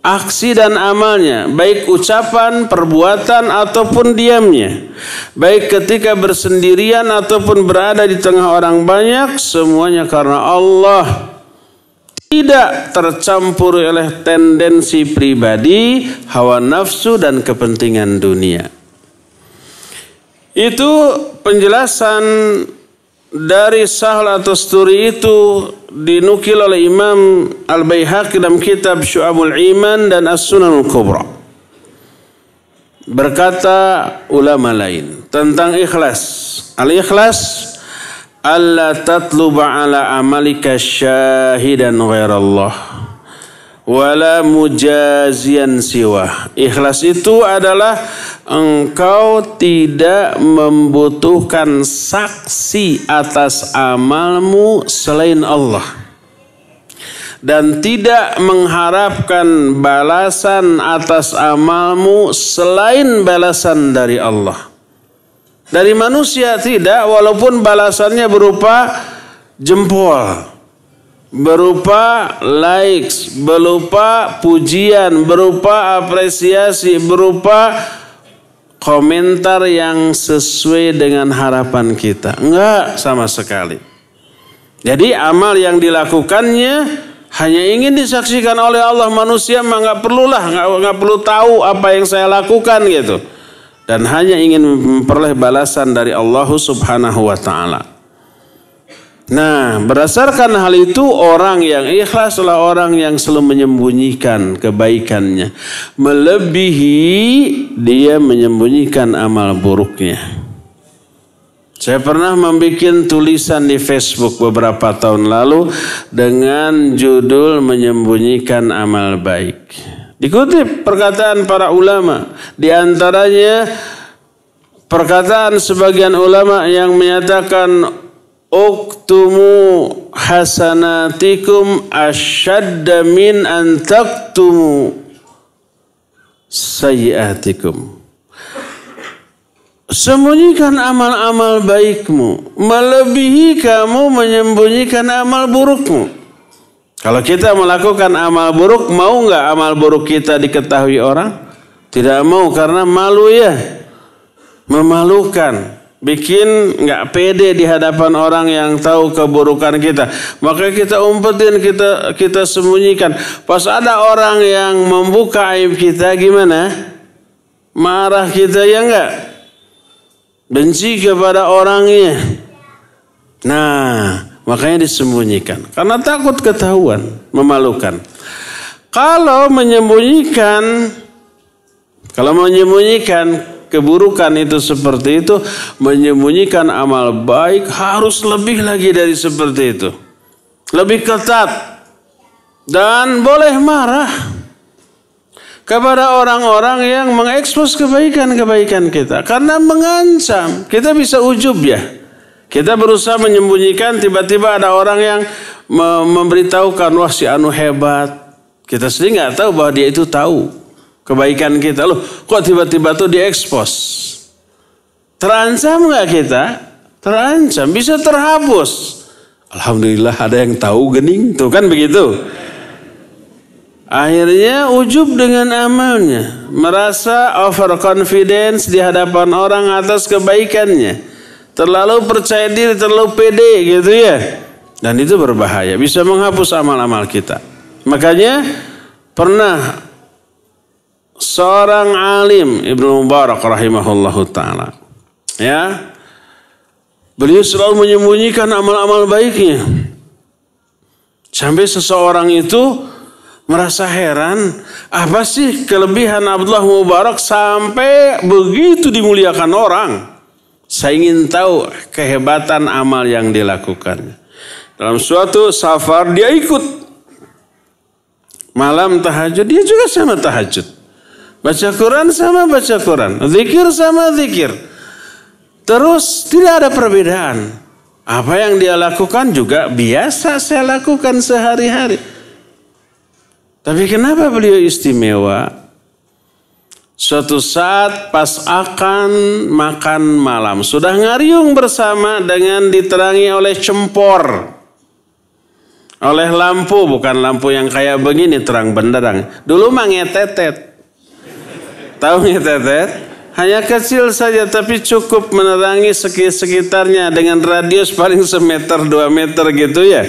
aksi dan amalnya, baik ucapan, perbuatan ataupun diamnya, baik ketika bersendirian ataupun berada di tengah orang banyak, semuanya karena Allah. Tidak tercampur oleh tendensi pribadi, hawa nafsu dan kepentingan dunia. Itu penjelasan dari Sahal At-Tustari itu dinukil oleh Imam Al-Baihaqi dalam kitab Syu'abul Iman dan As-Sunanul Kubra. Berkata ulama lain tentang ikhlas. Al-ikhlas alla tatluba ala amalika syahidan ghairallah wala mujazian siwa. Ikhlas itu adalah engkau tidak membutuhkan saksi atas amalmu selain Allah, dan tidak mengharapkan balasan atas amalmu selain balasan dari Allah. Dari manusia tidak, walaupun balasannya berupa jempol, berupa likes, berupa pujian, berupa apresiasi, berupa komentar yang sesuai dengan harapan kita. Enggak sama sekali. Jadi amal yang dilakukannya hanya ingin disaksikan oleh Allah. Manusia mah nggak perlu tahu apa yang saya lakukan gitu. Dan hanya ingin memperoleh balasan dari Allah Subhanahu wa ta'ala. Nah, berdasarkan hal itu, orang yang ikhlas adalah orang yang selalu menyembunyikan kebaikannya, melebihi dia menyembunyikan amal buruknya. Saya pernah membuat tulisan di Facebook beberapa tahun lalu dengan judul menyembunyikan amal baik. Dikutip perkataan para ulama, di antaranya perkataan sebagian ulama yang menyatakan uktumu hasanatikum asyadda min an taktumu sayyiatikum. Sembunyikan amal-amal baikmu melebihi kamu menyembunyikan amal burukmu. Kalau kita melakukan amal buruk, mau nggak amal buruk kita diketahui orang? Tidak mau, karena malu ya, memalukan, bikin nggak pede di hadapan orang yang tahu keburukan kita. Maka kita umpetin, kita sembunyikan. Pas ada orang yang membuka aib kita, gimana? Marah kita ya enggak? Benci kepada orangnya. Nah, makanya disembunyikan. Karena takut ketahuan, memalukan. Kalau menyembunyikan keburukan itu seperti itu, menyembunyikan amal baik harus lebih lagi dari seperti itu. Lebih ketat. Dan boleh marah kepada orang-orang yang mengekspos kebaikan-kebaikan kita. Karena mengancam. Kita bisa ujub ya. Kita berusaha menyembunyikan, tiba-tiba ada orang yang memberitahukan, wah si anu hebat. Kita sendiri nggak tahu bahwa dia itu tahu kebaikan kita. Loh, kok tiba-tiba tuh diekspos? Terancam nggak kita? Terancam, bisa terhapus. Alhamdulillah ada yang tahu gening. Tuh kan begitu. Akhirnya ujub dengan amalnya. Merasa overconfidence di hadapan orang atas kebaikannya. Terlalu percaya diri, terlalu pede gitu ya. Dan itu berbahaya. Bisa menghapus amal-amal kita. Makanya pernah seorang alim, Ibnu Mubarak rahimahullahu ta'ala. Ya. Beliau selalu menyembunyikan amal-amal baiknya. Sampai seseorang itu merasa heran, apa sih kelebihan Abdullah Mubarak sampai begitu dimuliakan orang? Saya ingin tahu kehebatan amal yang dilakukan. Dalam suatu safar dia ikut malam tahajud, dia juga sama tahajud. Baca Quran sama baca Quran, zikir sama zikir. Terus tidak ada perbedaan. Apa yang dia lakukan juga biasa saya lakukan sehari-hari. Tapi kenapa beliau istimewa? Suatu saat pas akan makan malam, sudah ngariung bersama dengan diterangi oleh cempor. Oleh lampu, bukan lampu yang kayak begini terang benderang. Dulu mah ngetetet. Tahu ngetetet? Hanya kecil saja tapi cukup menerangi sekitarnya dengan radius paling semeter 2 meter gitu ya.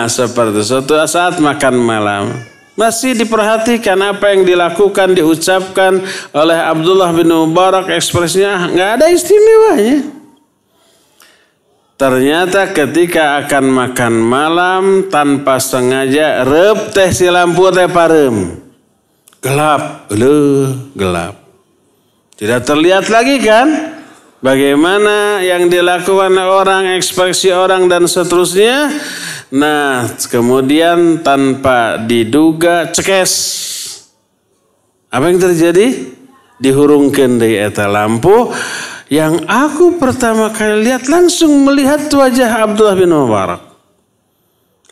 Seperti suatu saat makan malam. Masih diperhatikan apa yang dilakukan, diucapkan oleh Abdullah bin Mubarak, ekspresinya nggak ada istimewanya. Ternyata ketika akan makan malam tanpa sengaja rep teh si lampu teh parem. Gelap, gelap. Tidak terlihat lagi kan bagaimana yang dilakukan orang, ekspresi orang dan seterusnya. Nah, kemudian tanpa diduga cekes. Apa yang terjadi? Dihurungkan dari eta lampu. Yang aku pertama kali lihat langsung melihat wajah Abdullah bin Mubarak.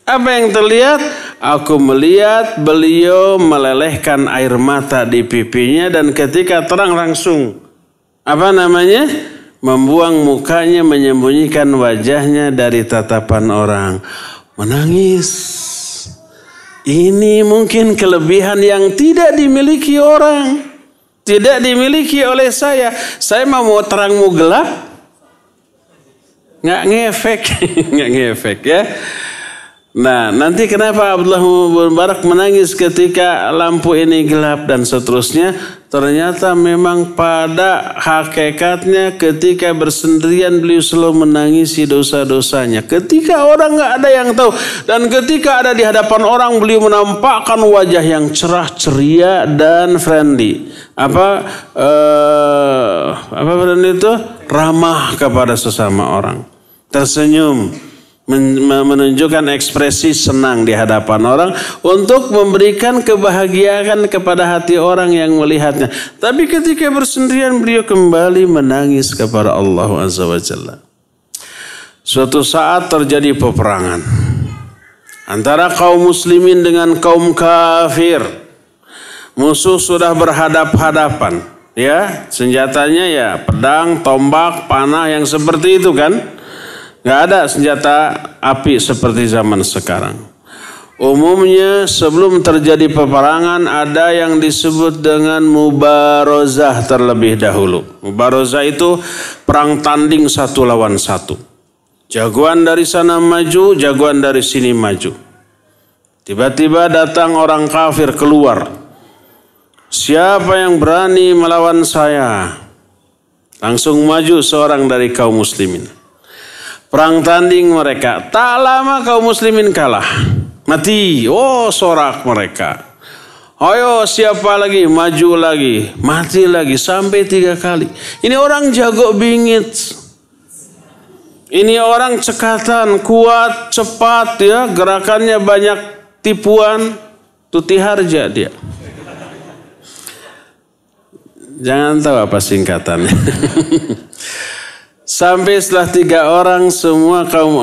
Apa yang terlihat? Aku melihat beliau melelehkan air mata di pipinya dan ketika terang langsung membuang mukanya, menyembunyikan wajahnya dari tatapan orang. Menangis. Ini mungkin kelebihan yang tidak dimiliki orang. Tidak dimiliki oleh saya. Saya mau terang mau gelap. Nggak ngefek ya. Nah, nanti kenapa Abdullah bin Mubarak menangis ketika lampu ini gelap dan seterusnya? Ternyata memang pada hakikatnya ketika bersendirian beliau selalu menangisi dosa-dosanya. Ketika orang nggak ada yang tahu dan ketika ada di hadapan orang beliau menampakkan wajah yang cerah ceria dan friendly. Apa friendly itu? ramah kepada sesama orang, tersenyum, menunjukkan ekspresi senang di hadapan orang untuk memberikan kebahagiaan kepada hati orang yang melihatnya. Tapi ketika bersendirian beliau kembali menangis kepada Allah Azza wa Jalla. Suatu saat terjadi peperangan antara kaum muslimin dengan kaum kafir. Musuh sudah berhadap-hadapan, ya, senjatanya ya pedang, tombak, panah yang seperti itu kan. Gak ada senjata api seperti zaman sekarang. Umumnya sebelum terjadi peperangan ada yang disebut dengan mubarozah terlebih dahulu. Mubarozah itu perang tanding satu lawan satu. Jagoan dari sana maju, jagoan dari sini maju. Tiba-tiba datang orang kafir keluar. Siapa yang berani melawan saya? Langsung maju seorang dari kaum muslimin. Perang tanding mereka. Tak lama kaum muslimin kalah. Mati. Oh, sorak mereka. Ayo siapa lagi? Maju lagi. Mati lagi. Sampai 3 kali. Ini orang jago bingit. Ini orang cekatan, kuat, cepat ya. Gerakannya banyak tipuan. Tuti harja dia. Jangan tahu apa singkatannya. Sampai setelah 3 orang semua kaum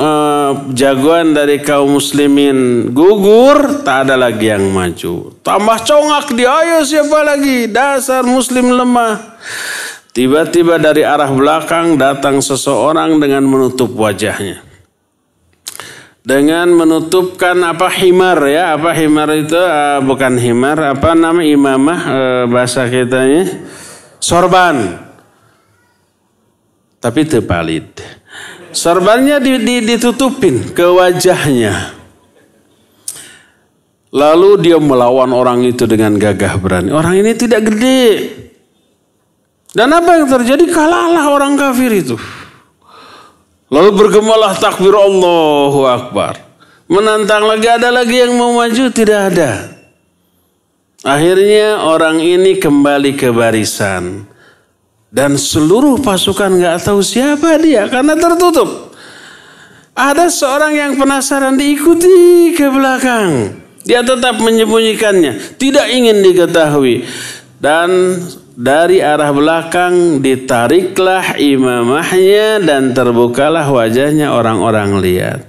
jagoan dari kaum muslimin gugur, tak ada lagi yang maju. Tambah congak dia, ayo siapa lagi? Dasar muslim lemah. Tiba-tiba dari arah belakang datang seseorang dengan menutup wajahnya. Dengan menutupkan himar ya, himar itu bukan himar, nama imamah bahasa kitanya, sorban. Tapi terpalit. Sorbannya ditutupin ke wajahnya. Lalu dia melawan orang itu dengan gagah berani. Orang ini tidak gede. Dan apa yang terjadi? Kalahlah orang kafir itu. Lalu bergemalah takbir Allahu Akbar. Menantang lagi, ada lagi yang mau maju? Tidak ada. Akhirnya orang ini kembali ke barisan. Dan seluruh pasukan gak tahu siapa dia karena tertutup. Ada seorang yang penasaran diikuti ke belakang. Dia tetap menyembunyikannya. Tidak ingin diketahui. Dan dari arah belakang ditariklah imamahnya dan terbukalah wajahnya, orang-orang lihat.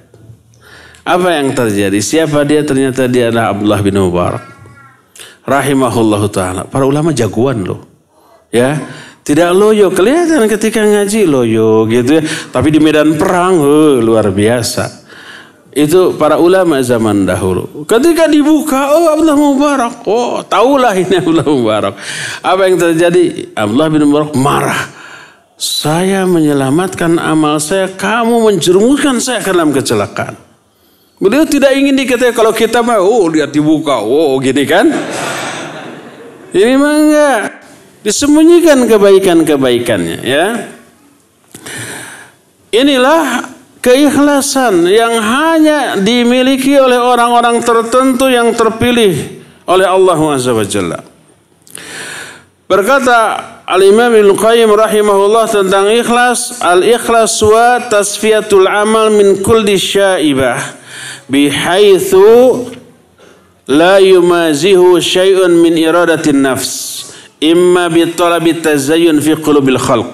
Apa yang terjadi? Siapa dia? Ternyata dia adalah Abdullah bin Mubarak. Rahimahullahu ta'ala. Para ulama jagoan loh. Ya, tidak loyo. Kelihatan ketika ngaji loyo gitu ya. Tapi di medan perang luar biasa. Itu para ulama zaman dahulu. Ketika dibuka, oh Abdullah Mubarak. Oh, tahulah ini Abdullah Mubarak. Apa yang terjadi? Abdullah bin Mubarak marah. Saya menyelamatkan amal saya, kamu menjerumuskan saya ke dalam kecelakaan. Beliau tidak ingin dikatakan kalau kita mah, oh lihat dibuka, oh gini kan. Ini mah enggak. Disembunyikan kebaikan-kebaikannya ya. Inilah keikhlasan yang hanya dimiliki oleh orang-orang tertentu yang terpilih oleh Allah Azza wa Jalla. Berkata Al-Imam Ibnu Qayyim rahimahullah tentang ikhlas, al-ikhlas wa tasfiyatul amal min kulli syaibah bihaitsu la yumazihu syai'un min iradatin nafs imma bi talabi tazayyun fi qulubil khalq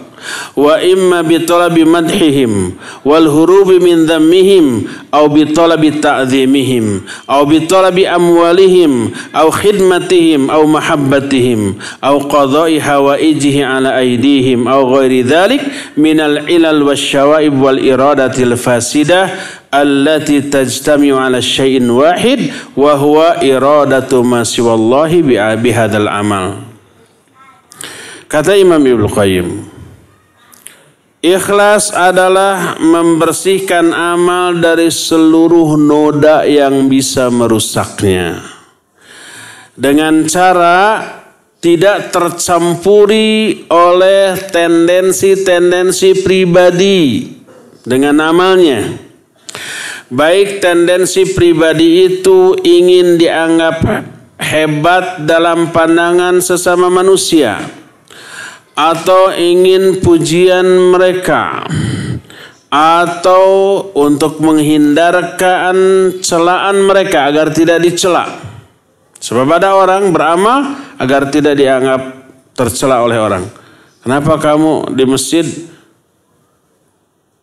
wa imma bi talabi madhihim wal hurubi min dhammihim aw bi talabi ta'dhimihim aw bi talabi amwalihim aw khidmatihim aw mahabbatihim aw qada'i hawaijihi ala aydihim aw ghairi dhalik min al ilal wasyawaib wal iradatil fasidah allati tajtami'u ala syai'in wahid wa huwa iradatu ma siwallahi bi hadzal amal. Kata Imam Ibnu Qayyim, ikhlas adalah membersihkan amal dari seluruh noda yang bisa merusaknya. Dengan cara tidak tercampuri oleh tendensi-tendensi pribadi dengan amalnya. Baik tendensi pribadi itu ingin dianggap hebat dalam pandangan sesama manusia. atau ingin pujian mereka, atau untuk menghindarkan celaan mereka agar tidak dicela. Sebab ada orang beramal agar tidak dianggap tercela oleh orang. Kenapa kamu di masjid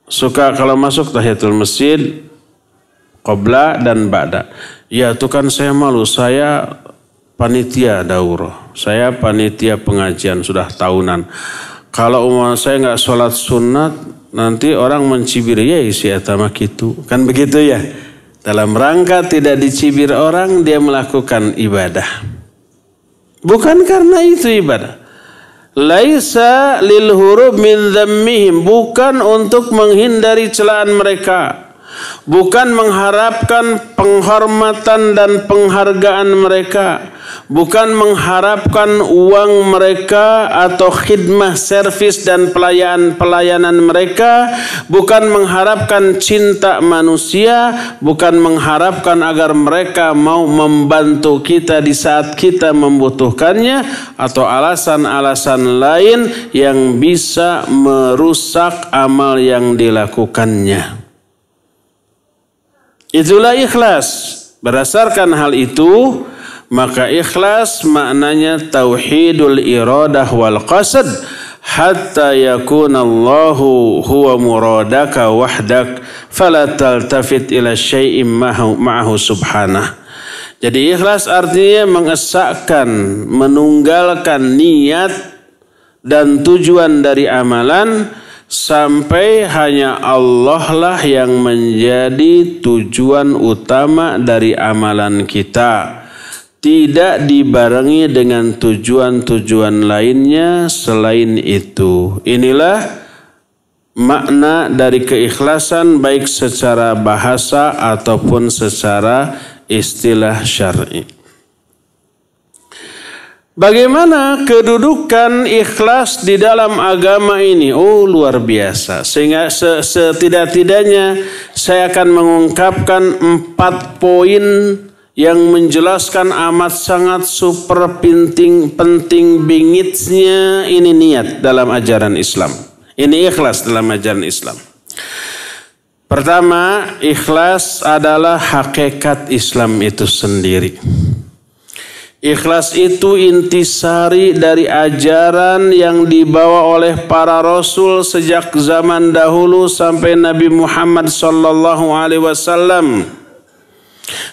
suka kalau masuk tahiyatul masjid qabla dan ba'da? Ya itu kan saya malu, saya panitia daurah, saya panitia pengajian sudah tahunan. Kalau saya nggak sholat sunat, nanti orang mencibir, ya isi atama gitu. Kan begitu ya. Dalam rangka tidak dicibir orang, dia melakukan ibadah. Bukan karena itu ibadah. Laisa lil hurub min dhammihim, bukan untuk menghindari celaan mereka. Bukan mengharapkan penghormatan dan penghargaan mereka, bukan mengharapkan uang mereka atau khidmah servis dan pelayanan mereka, bukan mengharapkan cinta manusia, bukan mengharapkan agar mereka mau membantu kita di saat kita membutuhkannya, atau alasan-alasan lain yang bisa merusak amal yang dilakukannya. Itulah ikhlas. Berdasarkan hal itu, maka ikhlas maknanya tauhidul iradah wal qasad hatta yakuna Allahu huwa muradaka wahdak fala taltafit ila syai'in ma'ahu subhanah. Jadi ikhlas artinya mengesahkan, menunggalkan niat dan tujuan dari amalan sampai hanya Allah lah yang menjadi tujuan utama dari amalan kita, tidak dibarengi dengan tujuan-tujuan lainnya selain itu. Inilah makna dari keikhlasan baik secara bahasa ataupun secara istilah syar'i. Bagaimana kedudukan ikhlas di dalam agama ini? Oh, luar biasa. Sehingga setidak-tidaknya saya akan mengungkapkan 4 poin yang menjelaskan amat sangat super penting bingitsnya ini niat dalam ajaran Islam. Ini ikhlas dalam ajaran Islam. Pertama, ikhlas adalah hakikat Islam itu sendiri. Ikhlas itu intisari dari ajaran yang dibawa oleh para rasul sejak zaman dahulu sampai Nabi Muhammad sallallahu alaihi wasallam.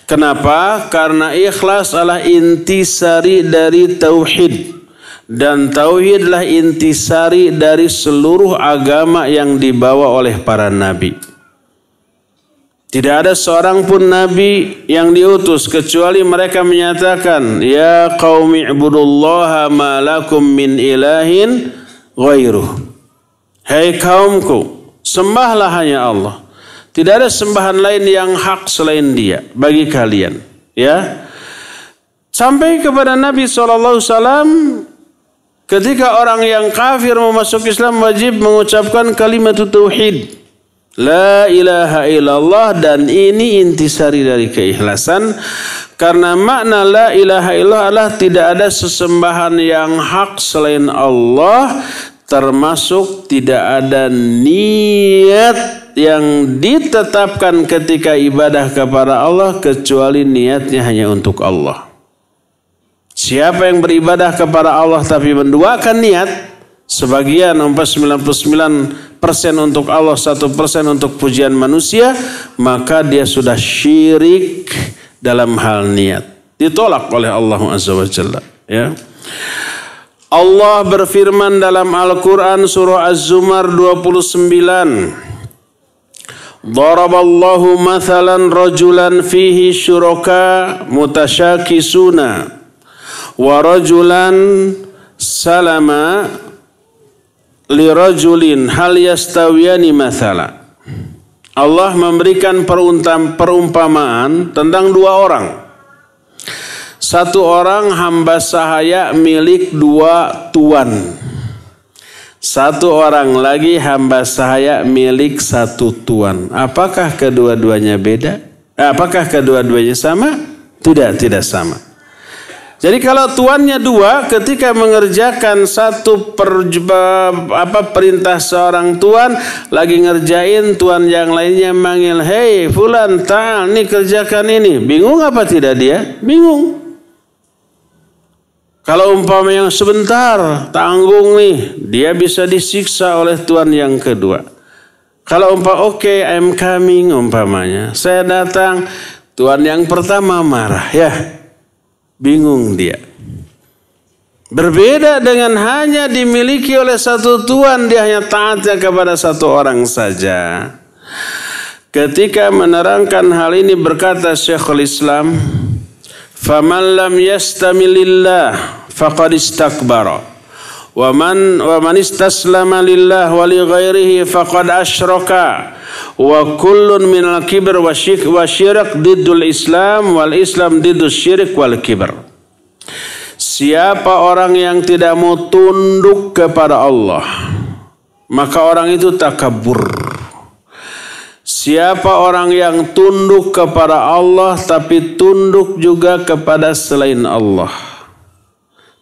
Kenapa? Karena ikhlas adalah intisari dari tauhid, dan tauhidlah intisari dari seluruh agama yang dibawa oleh para nabi. Tidak ada seorang pun nabi yang diutus kecuali mereka menyatakan, ya qaumi ibudullaha ma lakum min ilahin ghairuh. Hai kaumku, sembahlah hanya Allah. Tidak ada sembahan lain yang hak selain Dia bagi kalian. Ya, sampai kepada Nabi SAW, ketika orang yang kafir mau masuk Islam wajib mengucapkan kalimat tauhid. La ilaha illallah, dan ini intisari dari keikhlasan, karena makna la ilaha illallah adalah tidak ada sesembahan yang hak selain Allah, termasuk tidak ada niat yang ditetapkan ketika ibadah kepada Allah kecuali niatnya hanya untuk Allah. Siapa yang beribadah kepada Allah tapi menduakan niat, sebagian 99% untuk Allah, 1% untuk pujian manusia, maka dia sudah syirik dalam hal niat. Ditolak oleh Allah Azza wa Jalla. Ya. Allah berfirman dalam Al-Quran surah Az-Zumar 29. Daraballahu mathalan rajulan fihi syuraka mutasyakisuna wa rajulan salama lirajulin hal yastawiyani mathala. Allah memberikan perumpamaan tentang 2 orang. Satu orang hamba sahaya milik 2 tuan. Satu orang lagi hamba sahaya milik 1 tuan. Apakah kedua-duanya beda? Apakah kedua-duanya sama? Tidak sama. Jadi kalau tuannya dua, ketika mengerjakan satu perintah seorang tuan, lagi ngerjain, tuan yang lainnya manggil, hei fulan ta'al, nih kerjakan ini. Bingung apa tidak dia? Bingung. Kalau umpama yang sebentar, tanggung nih, dia bisa disiksa oleh tuan yang kedua. Kalau oke, I'm coming umpamanya, saya datang, tuan yang pertama marah, ya. Bingung dia. Berbeda dengan hanya dimiliki oleh satu tuan, dia hanya taatnya kepada satu orang saja. Ketika menerangkan hal ini berkata Syekhul Islam, "Faman lam yastamilillah faqad istakbara. Wa man istaslama lillah wa li ghairihi faqad asyraka. Wa kullun minal kibr wa syirik diddul Islam wal Islam diddus syirik wal kibr." Siapa orang yang tidak mau tunduk kepada Allah, maka orang itu takabur. Siapa orang yang tunduk kepada Allah tapi tunduk juga kepada selain Allah,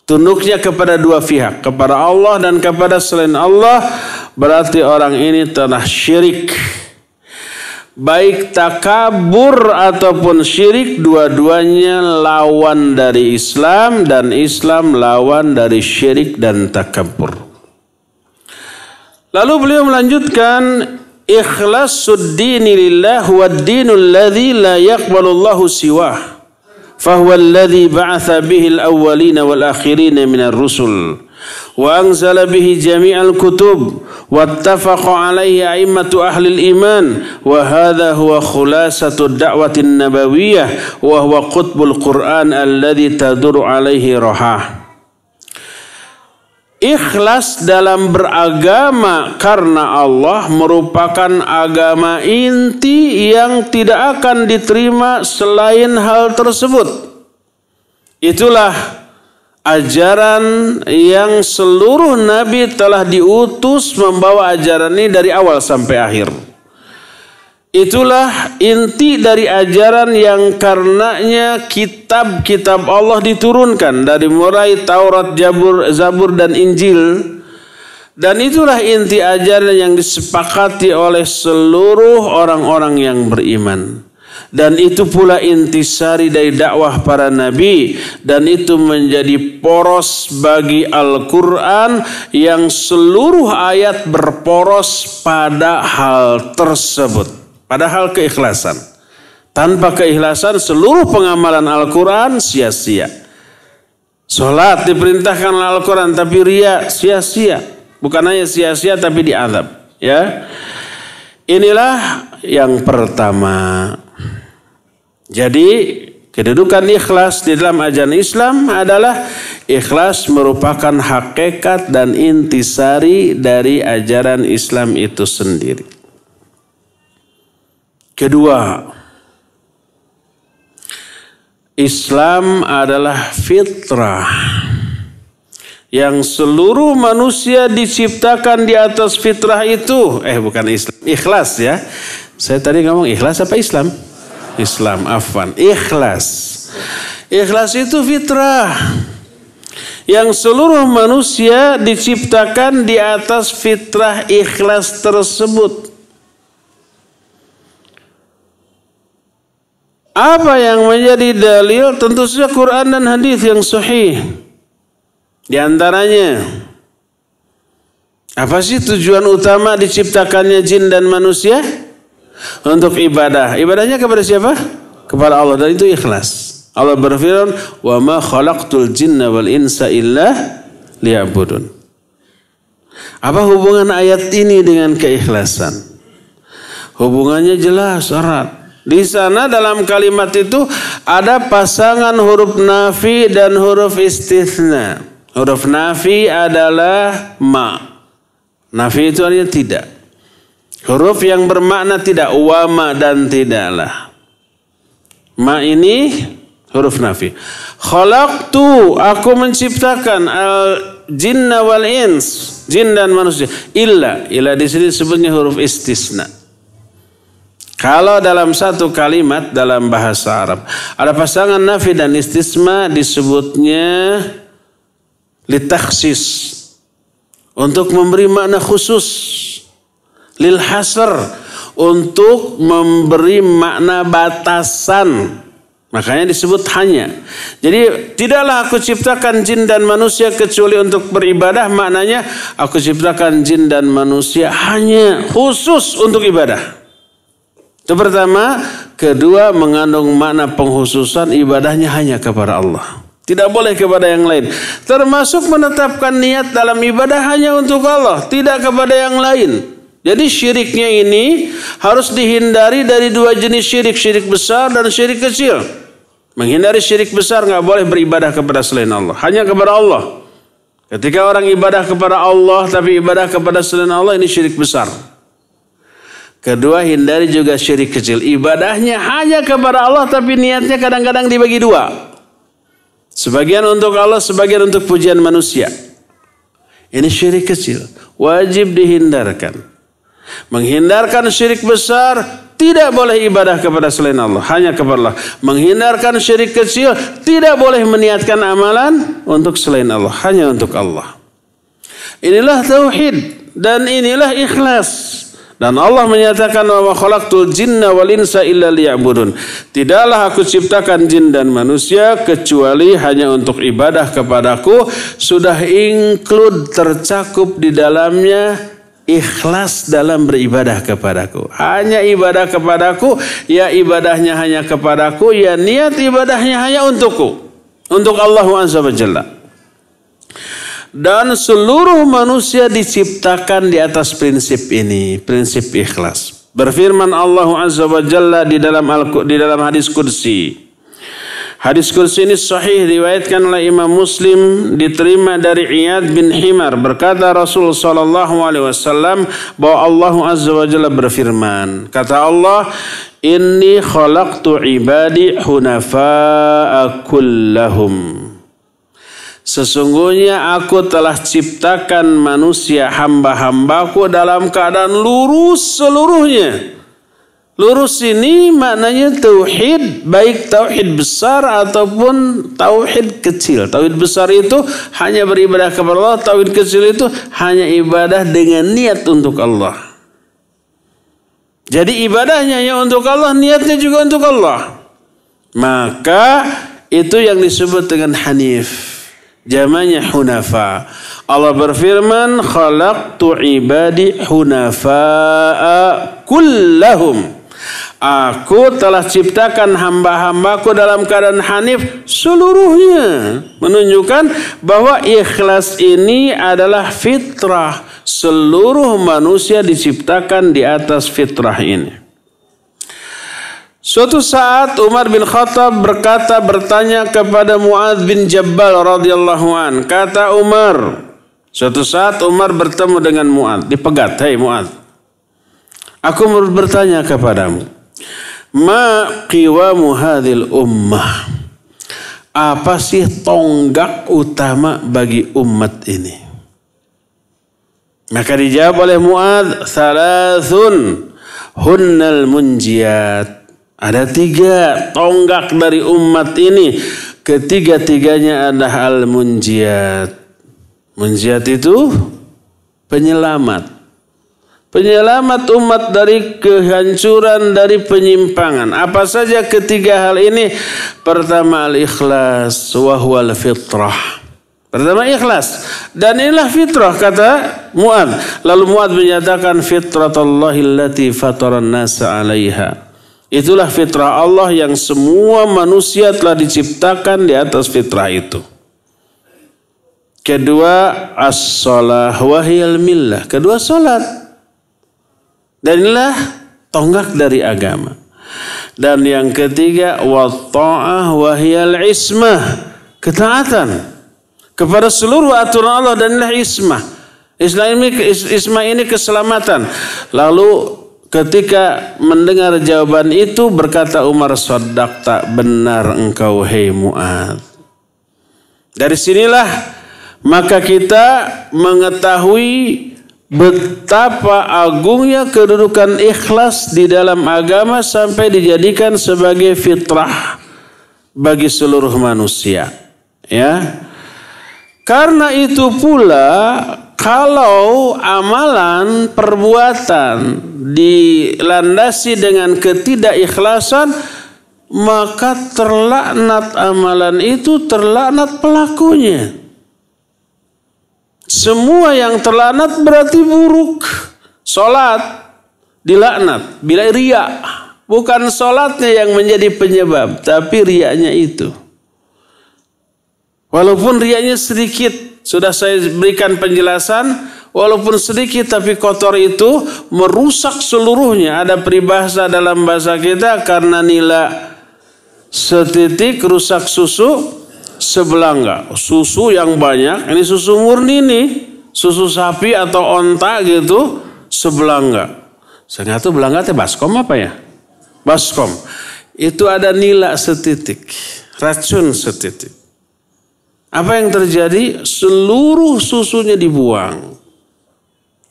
tunduknya kepada dua pihak, kepada Allah dan kepada selain Allah, berarti orang ini telah syirik. Baik takabur ataupun syirik, dua-duanya lawan dari Islam, dan Islam lawan dari syirik dan takabur. Lalu beliau melanjutkan, ikhlasuddin lillah wad dinul ladzi la yaqbalullahu siwah. فهو الذي بعث به الأولين والآخرين من الرسل وأنزل به جميع الكتب واتفق عليه أئمة أهل الإيمان وهذا هو خلاصة الدعوة النبوية وهو قطب القرآن الذي تدور عليه روحه. Ikhlas dalam beragama karena Allah merupakan agama inti yang tidak akan diterima selain hal tersebut. Itulah ajaran yang seluruh nabi telah diutus membawa ajaran ini dari awal sampai akhir. Itulah inti dari ajaran yang karenanya kitab-kitab Allah diturunkan dari mulai Taurat, Zabur dan Injil. Dan itulah inti ajaran yang disepakati oleh seluruh orang-orang yang beriman. Dan itu pula intisari dari dakwah para nabi, dan itu menjadi poros bagi Al-Quran yang seluruh ayat berporos pada hal tersebut. Padahal keikhlasan. Tanpa keikhlasan seluruh pengamalan Al-Quran sia-sia. Salat diperintahkan oleh Al-Quran tapi riya sia-sia. Bukan hanya sia-sia tapi diazab. Ya. Inilah yang pertama. Jadi kedudukan ikhlas di dalam ajaran Islam adalah ikhlas merupakan hakikat dan intisari dari ajaran Islam itu sendiri. Kedua, Islam adalah fitrah yang seluruh manusia diciptakan di atas fitrah itu. Bukan Islam, ikhlas ya. Saya tadi ngomong ikhlas apa Islam? Islam, afwan. Ikhlas. Ikhlas itu fitrah yang seluruh manusia diciptakan di atas fitrah ikhlas tersebut. Apa yang menjadi dalil? Tentu saja Quran dan hadis yang sahih. Di antaranya, apa sih tujuan utama diciptakannya jin dan manusia? Untuk ibadah. Ibadahnya kepada siapa? Kepada Allah, dan itu ikhlas. Allah berfirman, "Wa ma khalaqtul jinna wal insa illa liya'budun." Apa hubungan ayat ini dengan keikhlasan? Hubungannya jelas, erat. Di sana dalam kalimat itu ada pasangan huruf nafi dan huruf istitsna. Huruf nafi adalah ma. Nafi itu artinya tidak. Huruf yang bermakna tidak, wama dan tidaklah. Ma ini huruf nafi. Khalaqtu, aku menciptakan al-jinna wal ins, jin dan manusia. Illa di sini sebutnya huruf istisna. Kalau dalam satu kalimat dalam bahasa Arab ada pasangan nafi dan istisna disebutnya litakhsis, untuk memberi makna khusus, lil hasr, untuk memberi makna batasan. Makanya disebut hanya. Jadi tidaklah aku ciptakan jin dan manusia kecuali untuk beribadah. Maknanya aku ciptakan jin dan manusia hanya khusus untuk ibadah. Itu pertama. Kedua, mengandung makna penghususan, ibadahnya hanya kepada Allah. Tidak boleh kepada yang lain. Termasuk menetapkan niat dalam ibadah hanya untuk Allah, tidak kepada yang lain. Jadi syiriknya ini harus dihindari dari dua jenis syirik. Syirik besar dan syirik kecil. Menghindari syirik besar, nggak boleh beribadah kepada selain Allah. Hanya kepada Allah. Ketika orang ibadah kepada Allah tapi ibadah kepada selain Allah, ini syirik besar. Kedua, hindari juga syirik kecil. Ibadahnya hanya kepada Allah tapi niatnya kadang-kadang dibagi dua. Sebagian untuk Allah, sebagian untuk pujian manusia. Ini syirik kecil. Wajib dihindarkan. Menghindarkan syirik besar, tidak boleh ibadah kepada selain Allah, hanya kepada Allah. Menghindarkan syirik kecil, tidak boleh meniatkan amalan untuk selain Allah, hanya untuk Allah. Inilah tauhid dan inilah ikhlas. Dan Allah menyatakan wa ma khalaqtul jinna wal insa illa liya'budun. Tidaklah aku ciptakan jin dan manusia kecuali hanya untuk ibadah kepadaku. Sudah include, tercakup di dalamnya ikhlas dalam beribadah kepadaku. Hanya ibadah kepadaku, ya ibadahnya hanya kepadaku, ya niat ibadahnya hanya untukku. Untuk Allah Azza wa Jalla. Dan seluruh manusia diciptakan di atas prinsip ini, prinsip ikhlas. Berfirman Allah Azza wa Jalla di dalam hadis qudsi. Hadis qudsi ini sahih, riwayatkan oleh Imam Muslim, diterima dari Iyad bin Himar. Berkata Rasul sallallahu alaihi wasallam bahwa Allah Azza wa Jalla berfirman. Kata Allah, "Inni khalaqtu ibadi hunafa'a kullahum." Sesungguhnya aku telah ciptakan manusia hamba-hambaku dalam keadaan lurus seluruhnya. Lurus ini maknanya tauhid, baik tauhid besar ataupun tauhid kecil. Tauhid besar itu hanya beribadah kepada Allah, tauhid kecil itu hanya ibadah dengan niat untuk Allah. Jadi ibadahnya hanya untuk Allah, niatnya juga untuk Allah. Maka itu yang disebut dengan hanif. Jamanya hunafa. Allah berfirman, khalaqtu ibadi hunafa'a kullahum. Aku telah ciptakan hamba-hambaku dalam keadaan hanif seluruhnya. Menunjukkan bahwa ikhlas ini adalah fitrah. Seluruh manusia diciptakan di atas fitrah ini. Suatu saat Umar bin Khattab bertanya kepada Mu'adz bin Jabal radhiyallahu an. Kata Umar, suatu saat Umar bertemu dengan Mu'adz, dipegat, "Hei Mu'adz, aku bertanya kepadamu, ma qiwamu hadhil ummah?" Apa sih tonggak utama bagi umat ini? Maka dijawab oleh Mu'adz, "Thalathun hunnal munjiyat." Ada 3 tonggak dari umat ini. Ketiga-tiganya adalah al-munjiyat. Munjiyat itu penyelamat. Penyelamat umat dari kehancuran, dari penyimpangan. Apa saja ketiga hal ini? Pertama al-ikhlas wa huwal fitrah. Pertama ikhlas. Dan inilah fitrah kata Mu'adz. Lalu Mu'adz menyatakan fitratallahi allati fataran nasa 'alaiha. Itulah fitrah Allah yang semua manusia telah diciptakan di atas fitrah itu. Kedua, as-shalah wa hiyal millah. Kedua, salat. Dan inilah tonggak dari agama. Dan yang ketiga, wa ta'ah wa hiyal ismah. Ketaatan kepada seluruh aturan Allah, dan inilah ismah. Ismah ini keselamatan. Lalu ketika mendengar jawaban itu berkata Umar, "Shaddaqta, benar engkau hei Mu'adz." Dari sinilah maka kita mengetahui betapa agungnya kedudukan ikhlas di dalam agama sampai dijadikan sebagai fitrah bagi seluruh manusia. Ya. Karena itu pula kalau amalan perbuatan dilandasi dengan ketidakikhlasan, maka terlaknat amalan itu, terlaknat pelakunya. Semua yang terlaknat berarti buruk. Salat dilaknat bila riya. Bukan salatnya yang menjadi penyebab, tapi riyanya itu. Walaupun riyanya sedikit, sudah saya berikan penjelasan, walaupun sedikit tapi kotor itu merusak seluruhnya. Ada peribahasa dalam bahasa kita, karena nila setitik rusak susu sebelangga. Susu yang banyak, ini susu murni nih, susu sapi atau onta gitu, sebelangga. Saya nggak tahu belangga teh baskom apa ya? Baskom. Itu ada nila setitik, racun setitik. Apa yang terjadi? Seluruh susunya dibuang.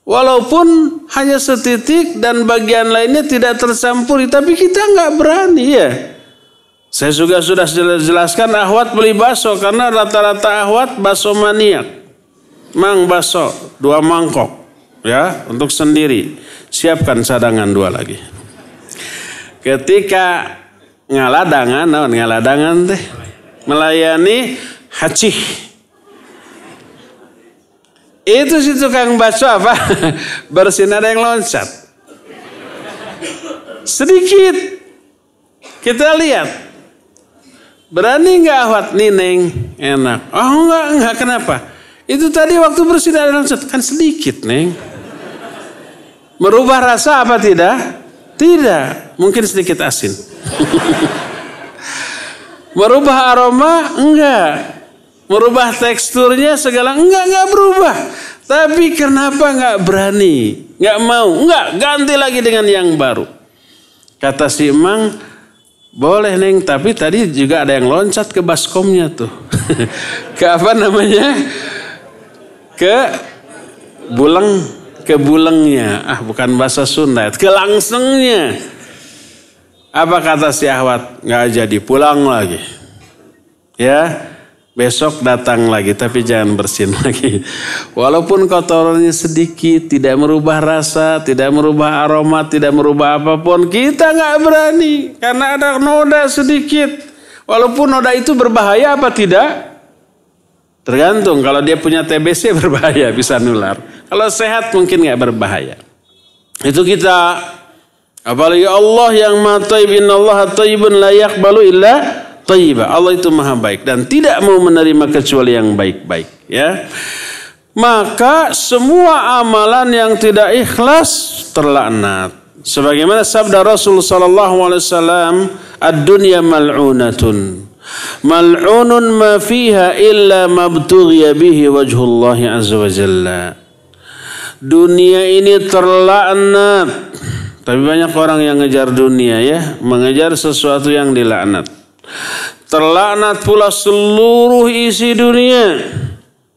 Walaupun hanya setitik dan bagian lainnya tidak tercampuri, tapi kita nggak berani ya. Saya juga sudah jelaskan ahwat beli bakso karena rata-rata ahwat bakso maniak. Mang bakso 2 mangkok ya untuk sendiri. Siapkan cadangan 2 lagi. Ketika ngaladangan teh melayani hacih. Itu si tukang bakso apa? Bersin ada yang loncat. Sedikit. Kita lihat. Berani nggak ahwat nih Neng? Enak. Oh enggak, kenapa? Itu tadi waktu bersin ada yang loncat. Kan sedikit Neng. Merubah rasa apa tidak? Tidak. Mungkin sedikit asin. Merubah aroma? Enggak. Merubah teksturnya segala? Enggak berubah. Tapi kenapa enggak berani? Enggak mau? Enggak, ganti lagi dengan yang baru. Kata si Emang, boleh Neng, tapi tadi juga ada yang loncat ke baskomnya tuh. Ke apa namanya? Ke bulengnya. Bukan bahasa Sunda. Ke langsengnya. Apa kata si ahwat? Nggak jadi, pulang lagi. Ya, besok datang lagi, tapi jangan bersin lagi. Walaupun kotorannya sedikit, tidak merubah rasa, tidak merubah aroma, tidak merubah apapun, kita nggak berani karena ada noda sedikit. Walaupun noda itu berbahaya apa tidak? Tergantung. Kalau dia punya TBC berbahaya, bisa nular. Kalau sehat mungkin nggak berbahaya. Itu kita. Apalagi Allah yang maha thayyib, innallaha thayyibun la yaqbalu illa thayyiba. Allah itu maha baik dan tidak mau menerima kecuali yang baik-baik, ya. Maka semua amalan yang tidak ikhlas terlaknat. Sebagaimana sabda Rasul sallallahu alaihi wasallam, ad-dunya mal'unatun. Mal'unun ma fiha illa mabtughiya bihi wajhullahi azza wa jalla. Dunia ini terlaknat. Tapi banyak orang yang ngejar dunia ya, mengejar sesuatu yang dilaknat. Terlaknat pula seluruh isi dunia,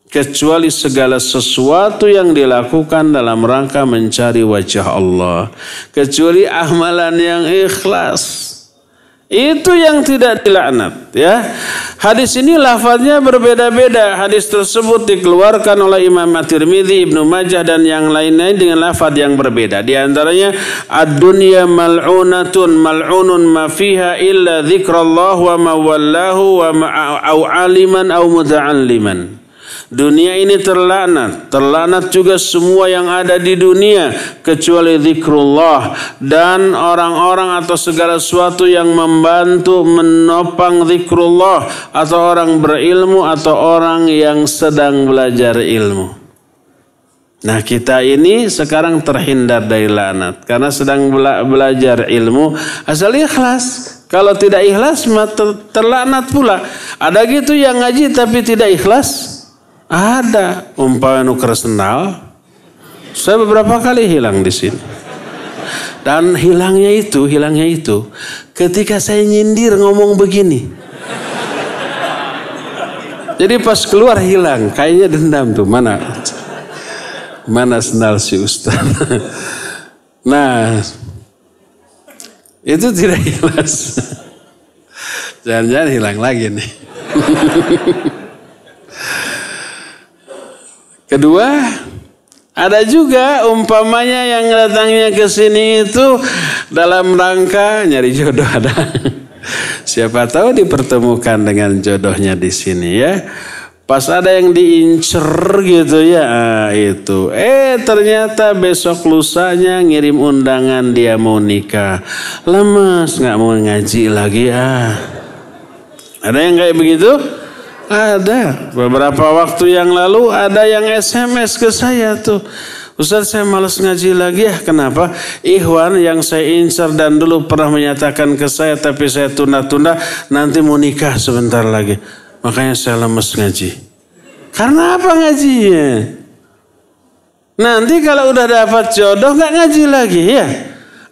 kecuali segala sesuatu yang dilakukan dalam rangka mencari wajah Allah. Kecuali amalan yang ikhlas. Itu yang tidak dilaknat, ya. Hadis ini lafaznya berbeda-beda. Hadis tersebut dikeluarkan oleh Imam At-Tirmidzi, Ibnu Majah dan yang lain-lain dengan lafaz yang berbeda. Di antaranya ad-dunya mal'unatun mal'unun ma fiha illa dzikrullah wa ma wallahu wa ma au aliman au muta'alliman. Dunia ini terlaknat. Terlaknat juga semua yang ada di dunia kecuali zikrullah dan orang-orang atau segala sesuatu yang membantu menopang zikrullah, atau orang berilmu atau orang yang sedang belajar ilmu. Nah, kita ini sekarang terhindar dari laknat karena sedang belajar ilmu asal ikhlas. Kalau tidak ikhlas terlaknat pula. Ada gitu yang ngaji tapi tidak ikhlas. Ada, umpama nuker sendal. Saya beberapa kali hilang di sini. Dan hilangnya itu ketika saya nyindir ngomong begini. Jadi pas keluar hilang, kayaknya dendam tuh, mana Mana sendal si Ustaz? Nah, itu tidak ikhlas. Jangan-jangan hilang lagi nih. Kedua, ada juga umpamanya yang datangnya ke sini itu dalam rangka nyari jodoh ada. Siapa tahu dipertemukan dengan jodohnya di sini ya. Pas ada yang diincer gitu ya, itu. Ternyata besok lusanya ngirim undangan dia mau nikah. Lemes, nggak mau ngaji lagi Ada yang kayak begitu? Ada. Beberapa waktu yang lalu ada yang SMS ke saya tuh. Ustaz, saya malas ngaji lagi ya. Kenapa? Ikhwan yang saya incer dan dulu pernah menyatakan ke saya tapi saya tunda-tunda, nanti mau nikah sebentar lagi. Makanya saya lemes ngaji. Karena apa ngajinya? Nanti kalau udah dapat jodoh gak ngaji lagi ya?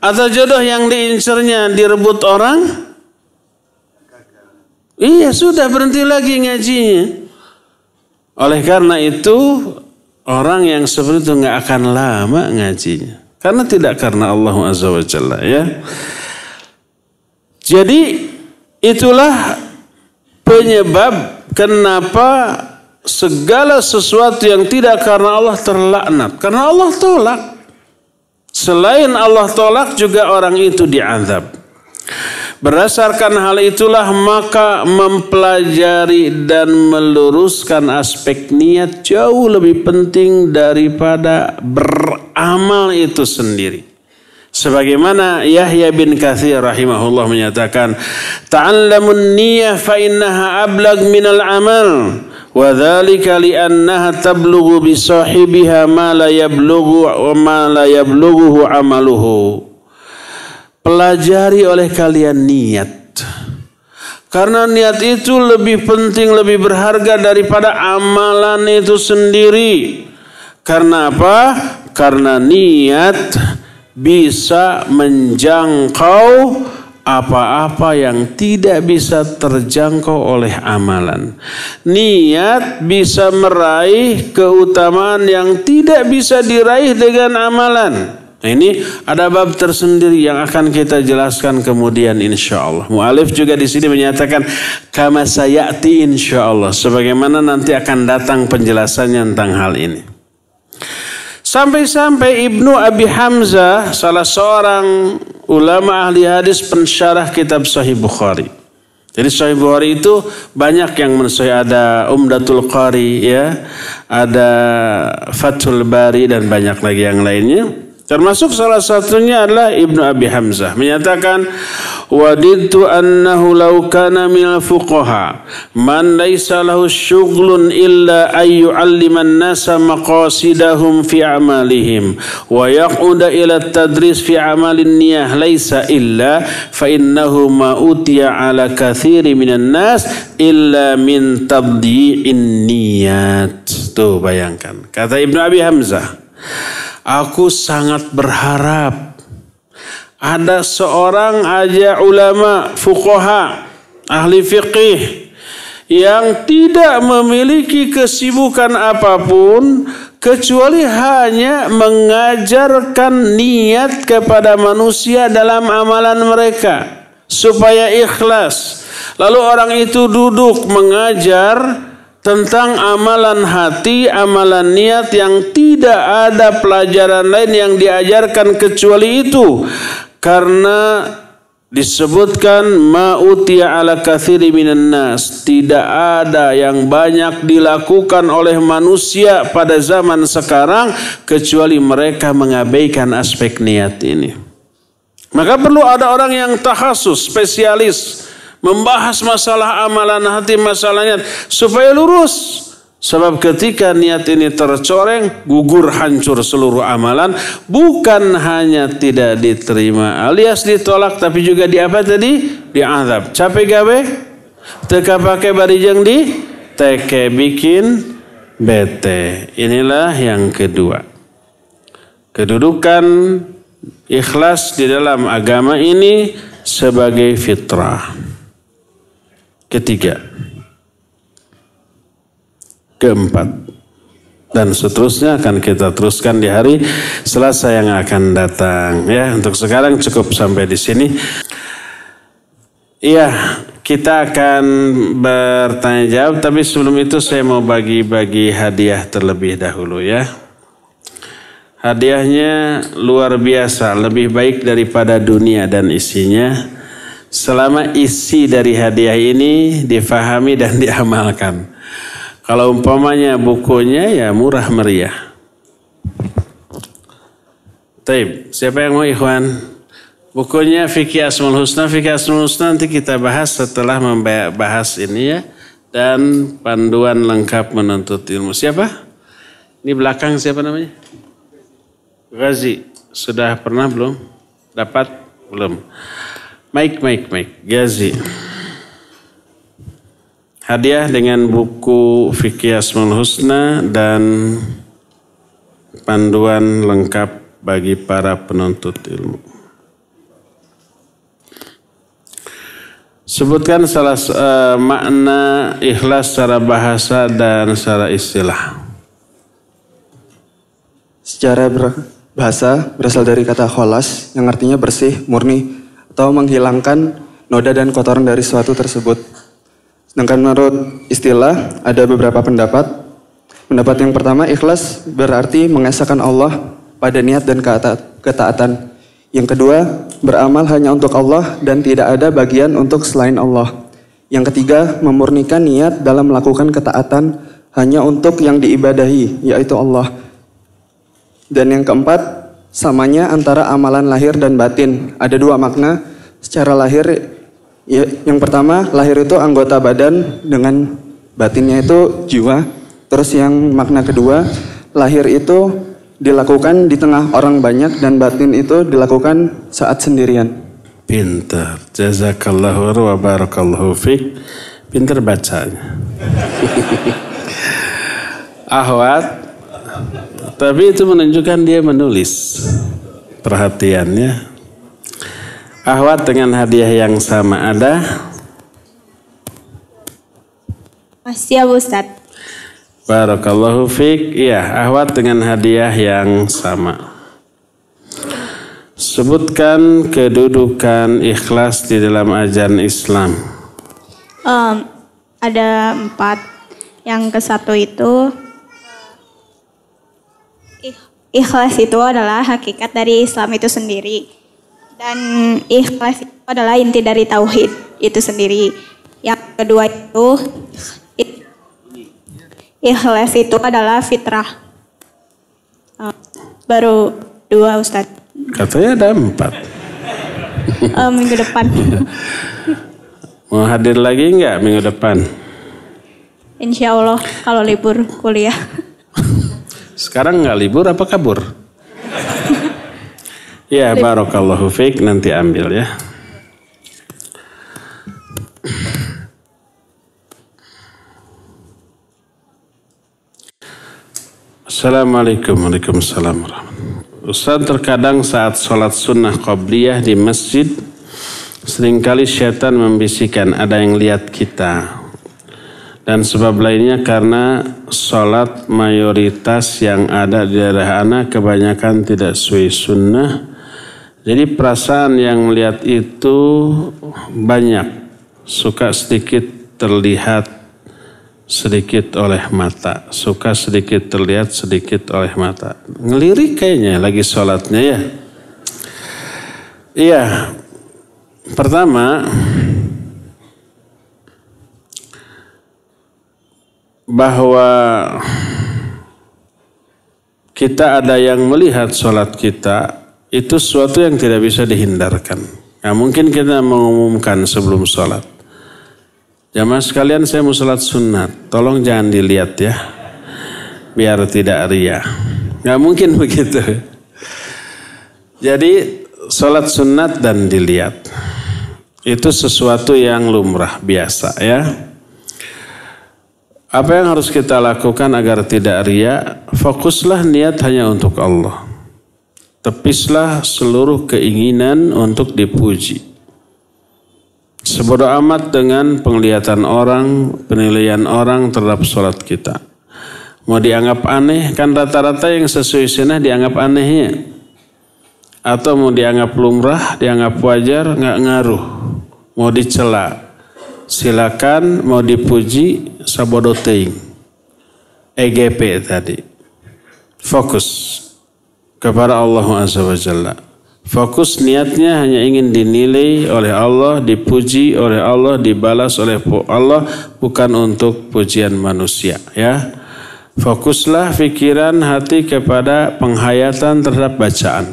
Atau jodoh yang diincernya direbut orang? Iya, sudah berhenti lagi ngajinya. Oleh karena itu orang yang seperti itu gak akan lama ngajinya. Karena tidak karena Allah Azza wa Jalla ya. Jadi itulah penyebab kenapa segala sesuatu yang tidak karena Allah terlaknat. Karena Allah tolak. Selain Allah tolak juga orang itu diazab. Berdasarkan hal itulah maka mempelajari dan meluruskan aspek niat jauh lebih penting daripada beramal itu sendiri. Sebagaimana Yahya bin Katsir rahimahullah menyatakan, ta'allamun niyyah fa innaha ablag minal amal wa dzalika li'annaha tablughu bi sahibiha ma la yablughu wa ma la yablughu amaluhu. Pelajari oleh kalian niat. Karena niat itu lebih penting, lebih berharga daripada amalan itu sendiri. Karena apa? Karena niat bisa menjangkau apa-apa yang tidak bisa terjangkau oleh amalan. Niat bisa meraih keutamaan yang tidak bisa diraih dengan amalan. Nah, ini ada bab tersendiri yang akan kita jelaskan kemudian insyaallah. Mu'alif juga di sini menyatakan kama sayati insyaallah, sebagaimana nanti akan datang penjelasannya tentang hal ini. Sampai-sampai Ibnu Abi Hamzah, salah seorang ulama ahli hadis pensyarah kitab Sahih Bukhari. Jadi Sahih Bukhari itu banyak yang mensyarah, ada Umdatul Qari ya, ada Fathul Bari dan banyak lagi yang lainnya. Termasuk salah satunya adalah Ibnu Abi Hamzah menyatakan wadidtu annahu law kana minal fuqaha man laysa lahu syughlun illa ay yu'allima an-nasa maqasidahum fi a'malihim wa yaq'uda ila at-tadris fi a'malin niyyah laysa illa fa innahu ma utiya ala katsiri minan nas illa min tabdi'in niyyat. Tuh bayangkan kata Ibnu Abi Hamzah, aku sangat berharap ada seorang aja ulama fuqaha, ahli fiqih yang tidak memiliki kesibukan apapun kecuali hanya mengajarkan niat kepada manusia dalam amalan mereka supaya ikhlas. Lalu orang itu duduk mengajar tentang amalan hati, amalan niat yang tidak ada pelajaran lain yang diajarkan kecuali itu. Karena disebutkan ma'utiya ala katsiri minan nas, tidak ada yang banyak dilakukan oleh manusia pada zaman sekarang kecuali mereka mengabaikan aspek niat ini. Maka perlu ada orang yang takhasus, spesialis membahas masalah amalan hati, masalah niat supaya lurus. Sebab ketika niat ini tercoreng, gugur hancur seluruh amalan, bukan hanya tidak diterima alias ditolak, tapi juga di apa tadi? Diazab. Capek gawe teka pakai barijeng di teke bikin bete. Inilah yang kedua. Kedudukan ikhlas di dalam agama ini sebagai fitrah. Ketiga, keempat, dan seterusnya akan kita teruskan di hari Selasa yang akan datang. Ya, untuk sekarang cukup sampai di sini. Iya, kita akan bertanya jawab, tapi sebelum itu saya mau bagi-bagi hadiah terlebih dahulu ya. Hadiahnya luar biasa, lebih baik daripada dunia dan isinya. Selama isi dari hadiah ini difahami dan diamalkan. Kalau umpamanya bukunya ya murah meriah. Taib, siapa yang mau ikhwan? Bukunya Fikih Asmaul Husna. Fikih Asmaul Husna nanti kita bahas setelah membahas ini ya. Dan panduan lengkap menuntut ilmu. Siapa? Ini belakang siapa namanya? Ghazi. Sudah pernah belum? Dapat? Belum. Mike. Ghazi. Hadiah dengan buku Fikih Asmaul Husna dan panduan lengkap bagi para penuntut ilmu. Sebutkan makna ikhlas secara bahasa dan secara istilah. Secara bahasa berasal dari kata kholas yang artinya bersih, murni, atau menghilangkan noda dan kotoran dari suatu tersebut. Sedangkan menurut istilah ada beberapa pendapat. Pendapat yang pertama, ikhlas berarti mengesahkan Allah pada niat dan ketaatan. Yang kedua, beramal hanya untuk Allah dan tidak ada bagian untuk selain Allah. Yang ketiga, memurnikan niat dalam melakukan ketaatan hanya untuk yang diibadahi, yaitu Allah. Dan yang keempat, samanya antara amalan lahir dan batin. Ada dua makna. Secara lahir, yang pertama, lahir itu anggota badan dengan batinnya itu jiwa. Terus yang makna kedua, lahir itu dilakukan di tengah orang banyak dan batin itu dilakukan saat sendirian. Pintar, jazakallahu wa barakallahu fiik. Pintar bacanya. Ahwat, tapi itu menunjukkan dia menulis. Perhatiannya. Ahwat dengan hadiah yang sama ada? Siap Ustaz. Barakallahu fiik. Iya, ahwat dengan hadiah yang sama. Sebutkan kedudukan ikhlas di dalam ajaran Islam. Ada 4. Yang ke-1 itu ikhlas itu adalah hakikat dari Islam itu sendiri. Dan ikhlas itu adalah inti dari tauhid itu sendiri. Yang kedua itu ikhlas itu adalah fitrah. Baru 2 Ustaz. Katanya ada 4. Minggu depan. Mau hadir lagi enggak minggu depan? Insya Allah kalau libur kuliah. Sekarang enggak libur apa kabur? Ya, barakallahu fiik, nanti ambil ya. Assalamualaikum warahmatullahi wabarakatuh. Ustaz, terkadang saat sholat sunnah qabliyah di masjid, seringkali syaitan membisikkan ada yang lihat kita. Dan sebab lainnya karena sholat mayoritas yang ada di daerah anak kebanyakan tidak sesuai sunnah. Jadi perasaan yang melihat itu banyak, suka sedikit terlihat sedikit oleh mata, suka sedikit terlihat sedikit oleh mata. Ngelirik kayaknya lagi sholatnya ya. Iya, pertama bahwa kita ada yang melihat sholat kita itu sesuatu yang tidak bisa dihindarkan. Nah, mungkin kita mengumumkan sebelum sholat. Jamaah sekalian, saya mau sholat sunat, tolong jangan dilihat ya, biar tidak riya. Nggak mungkin begitu. Jadi sholat sunat dan dilihat itu sesuatu yang lumrah biasa ya. Apa yang harus kita lakukan agar tidak riya? Fokuslah niat hanya untuk Allah. Tepislah seluruh keinginan untuk dipuji. Sebodoh amat dengan penglihatan orang, penilaian orang terhadap sholat kita. Mau dianggap aneh, kan rata-rata yang sesuai sunnah dianggap anehnya. Atau mau dianggap lumrah, dianggap wajar, nggak ngaruh. Mau dicela, silakan. Mau dipuji, sabodo teuing. EGP tadi. Fokus kepada Allah Azza wa Jalla. Fokus niatnya hanya ingin dinilai oleh Allah, dipuji oleh Allah, dibalas oleh Allah, bukan untuk pujian manusia, ya. Fokuslah pikiran hati kepada penghayatan terhadap bacaan.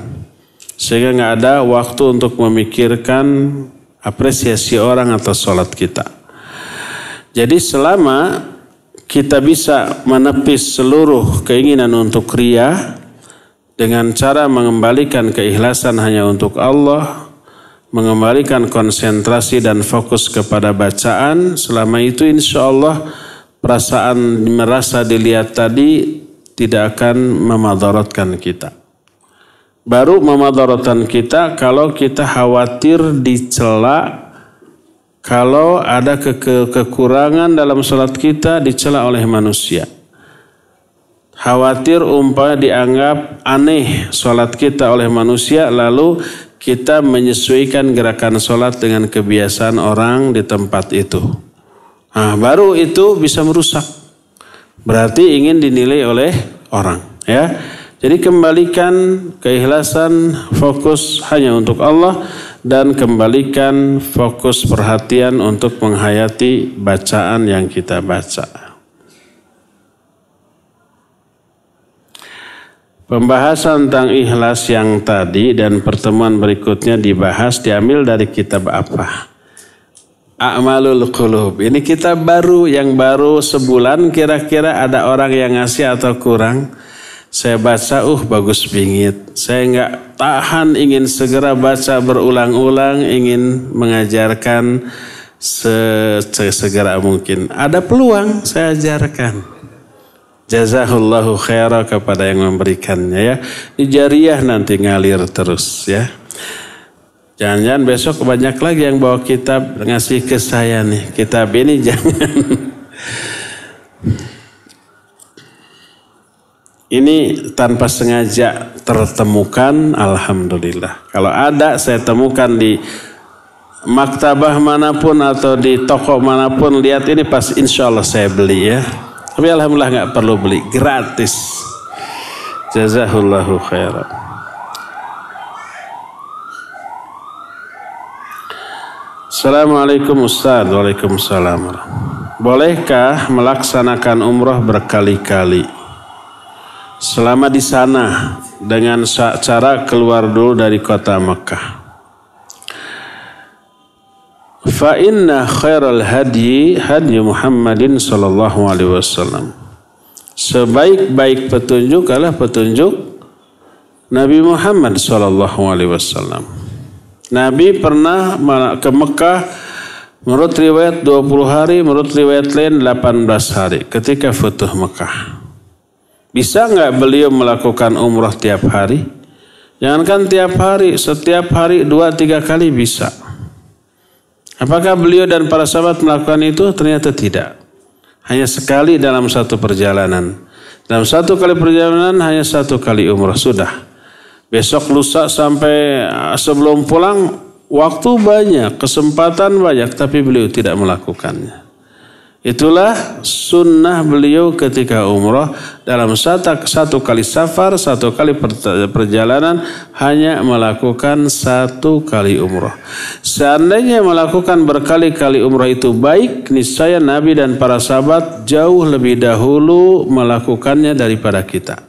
Sehingga nggak ada waktu untuk memikirkan apresiasi orang atas sholat kita. Jadi selama kita bisa menepis seluruh keinginan untuk riya dengan cara mengembalikan keikhlasan hanya untuk Allah, mengembalikan konsentrasi dan fokus kepada bacaan, selama itu insya Allah perasaan merasa dilihat tadi tidak akan memadaratkan kita. Baru memadaratkan kita kalau kita khawatir dicela, kalau ada kekurangan dalam sholat kita dicela oleh manusia. Khawatir umpamanya dianggap aneh sholat kita oleh manusia, lalu kita menyesuaikan gerakan sholat dengan kebiasaan orang di tempat itu. Nah, baru itu bisa merusak. Berarti ingin dinilai oleh orang, ya. Jadi kembalikan keikhlasan, fokus hanya untuk Allah, dan kembalikan fokus perhatian untuk menghayati bacaan yang kita baca. Pembahasan tentang ikhlas yang tadi dan pertemuan berikutnya dibahas diambil dari kitab apa? A'malul Qulub. Ini kitab baru, yang baru sebulan kira-kira ada orang yang ngasih atau kurang. Saya baca, bagus bingit. Saya nggak tahan, ingin segera baca berulang-ulang, ingin mengajarkan sesegera mungkin. Ada peluang, saya ajarkan. Jazahullahu khairah kepada yang memberikannya, ya. Ini jariah nanti ngalir terus, ya. Jangan-jangan besok banyak lagi yang bawa kitab ngasih ke saya nih. Kitab ini jangan. Ini tanpa sengaja tertemukan, alhamdulillah. Kalau ada saya temukan di maktabah manapun atau di toko manapun, lihat ini pas insya Allah saya beli, ya. Tapi alhamdulillah nggak perlu beli, gratis. Jazahullahu khairan. Assalamualaikum Ustaz. Waalaikumsalam. Bolehkah melaksanakan umrah berkali-kali selama di sana dengan cara keluar dulu dari kota Mekah? Fa inna khairal hadyi hadyi Muhammadin sallallahu alaihi wasallam. Sebaik-baik petunjuk adalah petunjuk Nabi Muhammad sallallahu alaihi wasallam. Nabi pernah ke Mekah menurut riwayat 20 hari, menurut riwayat lain 18 hari ketika Futuh Mekah. Bisa nggak beliau melakukan umrah tiap hari? Jangankan tiap hari, setiap hari 2-3 kali bisa. Apakah beliau dan para sahabat melakukan itu? Ternyata tidak. Hanya sekali dalam satu perjalanan. Dalam satu kali perjalanan hanya satu kali umrah, sudah. Besok lusa sampai sebelum pulang waktu banyak, kesempatan banyak, tapi beliau tidak melakukannya. Itulah sunnah beliau ketika umrah. Dalam satu kali safar, satu kali perjalanan hanya melakukan satu kali umrah. Seandainya melakukan berkali-kali umrah itu baik, niscaya Nabi dan para sahabat jauh lebih dahulu melakukannya daripada kita.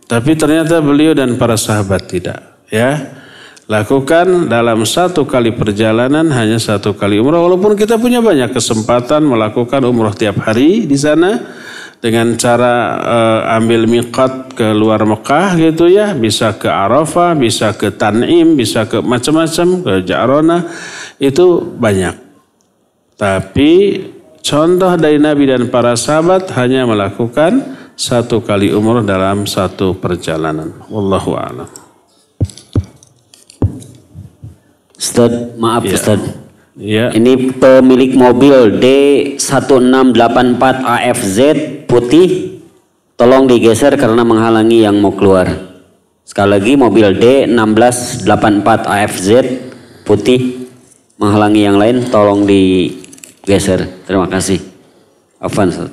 Tapi ternyata beliau dan para sahabat tidak, ya. Lakukan dalam satu kali perjalanan hanya satu kali umrah. Walaupun kita punya banyak kesempatan melakukan umrah tiap hari di sana dengan cara ambil miqat ke luar Mekah gitu, ya. Bisa ke Arafah, bisa ke Tan'im, bisa ke macam-macam, ke Ja'rona. Itu banyak. Tapi contoh dari Nabi dan para sahabat hanya melakukan satu kali umrah dalam satu perjalanan. Wallahu a'lam. Ustaz, maaf ya. Ustaz. Ya. Ini pemilik mobil D1684 AFZ putih tolong digeser karena menghalangi yang mau keluar. Sekali lagi, mobil D1684 AFZ putih menghalangi yang lain, tolong digeser. Terima kasih. Afwan, Ustaz.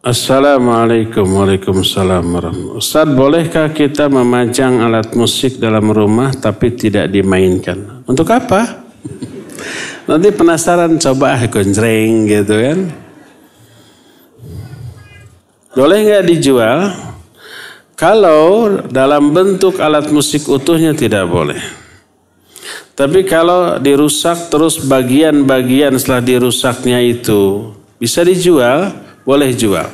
Assalamualaikum warahmatullahi wabarakatuh. Ustaz, bolehkah kita memajang alat musik dalam rumah tapi tidak dimainkan? Untuk apa? Nanti penasaran, coba gonjreng gitu kan. Boleh nggak dijual? Kalau dalam bentuk alat musik utuhnya tidak boleh. Tapi kalau dirusak terus bagian-bagian setelah dirusaknya itu bisa dijual, boleh jual.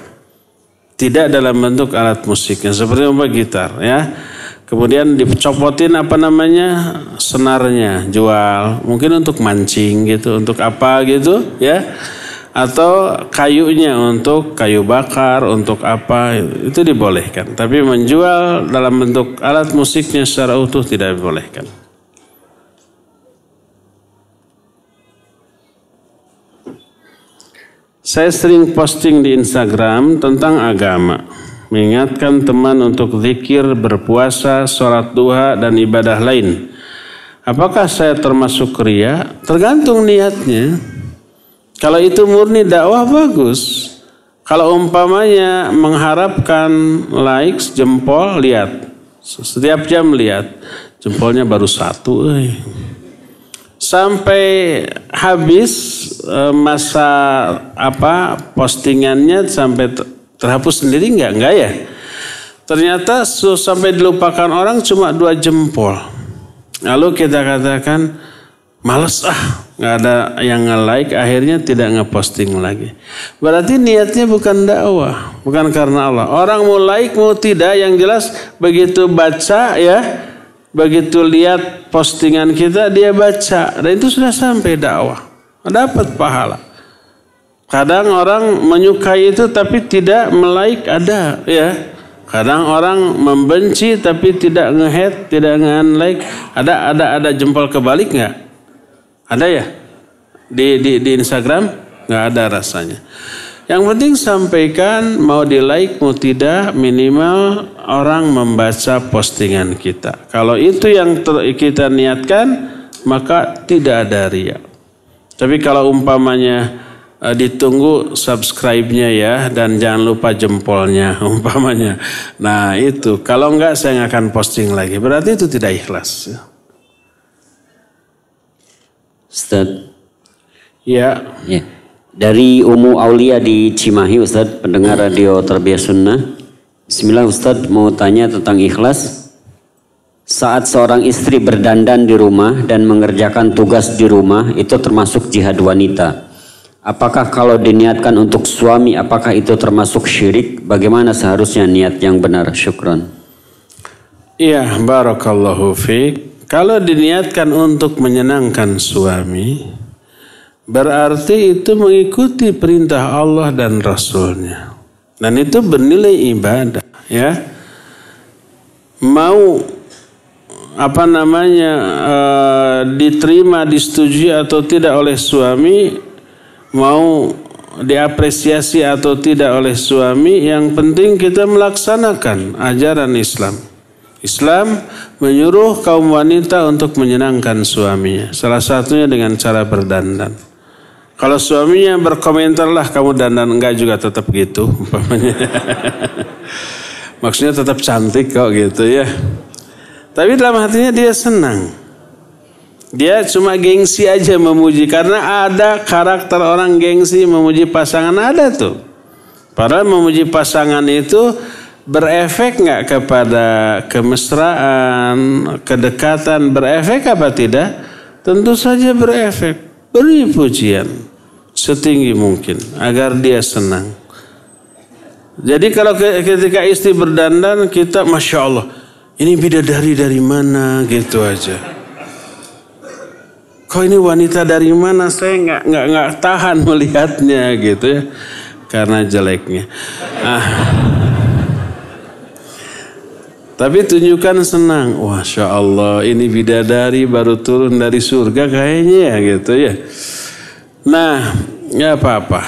Tidak dalam bentuk alat musiknya seperti gitar ya. Kemudian dicopotin senarnya, jual. Mungkin untuk mancing gitu, untuk apa gitu ya. Atau kayunya untuk kayu bakar, untuk apa, itu dibolehkan. Tapi menjual dalam bentuk alat musiknya secara utuh tidak dibolehkan. Saya sering posting di Instagram tentang agama. Mengingatkan teman untuk zikir, berpuasa, sholat duha, dan ibadah lain. Apakah saya termasuk riya? Tergantung niatnya. Kalau itu murni dakwah bagus. Kalau umpamanya mengharapkan likes, jempol, lihat. Setiap jam lihat. Jempolnya baru 1. Sampai habis masa postingannya sampai terhapus sendiri enggak ya. Ternyata sampai dilupakan orang cuma 2 jempol. Lalu kita katakan males nggak ada yang nge-like, akhirnya tidak nge-posting lagi. Berarti niatnya bukan dakwah, bukan karena Allah. Orang mau like mau tidak, yang jelas begitu baca ya, begitu lihat postingan kita dia baca, dan itu sudah sampai dakwah, dapat pahala. Kadang orang menyukai itu tapi tidak melike, ada ya. Kadang orang membenci tapi tidak nge-hate, tidak nge-like. Ada jempol kebalik nggak? Ada ya? Di Instagram nggak ada rasanya. Yang penting sampaikan, mau di like mau tidak, minimal orang membaca postingan kita. Kalau itu yang kita niatkan, maka tidak ada riya. Tapi kalau umpamanya ditunggu subscribe-nya ya, dan jangan lupa jempolnya umpamanya. Nah itu, kalau enggak saya nggak akan posting lagi. Berarti itu tidak ikhlas. Ustaz. Ya. Dari Umu Aulia di Cimahi, Ustaz, pendengar radio Tarbiyah Sunnah. Bismillah, Ustaz, mau tanya tentang ikhlas. Saat seorang istri berdandan di rumah dan mengerjakan tugas di rumah, itu termasuk jihad wanita. Apakah kalau diniatkan untuk suami, apakah itu termasuk syirik? Bagaimana seharusnya niat yang benar? Syukran. Iya, barakallahu fiik. Kalau diniatkan untuk menyenangkan suami, berarti itu mengikuti perintah Allah dan Rasulnya. Dan itu bernilai ibadah ya. Mau diterima, disetujui atau tidak oleh suami, mau diapresiasi atau tidak oleh suami, yang penting kita melaksanakan ajaran Islam. Islam menyuruh kaum wanita untuk menyenangkan suaminya. Salah satunya dengan cara berdandan. Kalau suaminya berkomentar, lah kamu dandan, enggak juga tetap gitu. Maksudnya tetap cantik kok gitu ya. Tapi dalam hatinya dia senang. Dia cuma gengsi aja memuji. Karena ada karakter orang gengsi memuji pasangan, ada tuh. Padahal memuji pasangan itu berefek nggak kepada kemesraan, kedekatan, berefek apa tidak? Tentu saja berefek. Beri pujian setinggi mungkin agar dia senang. Jadi kalau ketika istri berdandan, kita Masya Allah, ini bidadari dari mana gitu aja. Kok ini wanita dari mana? Saya nggak tahan melihatnya gitu ya, karena jeleknya. Tapi tunjukkan senang. Masya Allah, ini bidadari baru turun dari surga kayaknya ya gitu ya. Nah, ya apa-apa.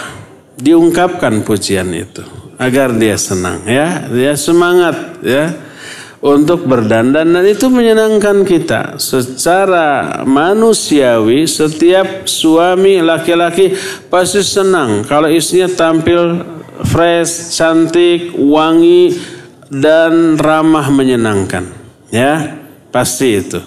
diungkapkan pujian itu agar dia senang ya, dia semangat ya untuk berdandan, dan itu menyenangkan kita. Secara manusiawi setiap suami laki-laki pasti senang kalau istrinya tampil fresh, cantik, wangi dan ramah menyenangkan ya, pasti itu.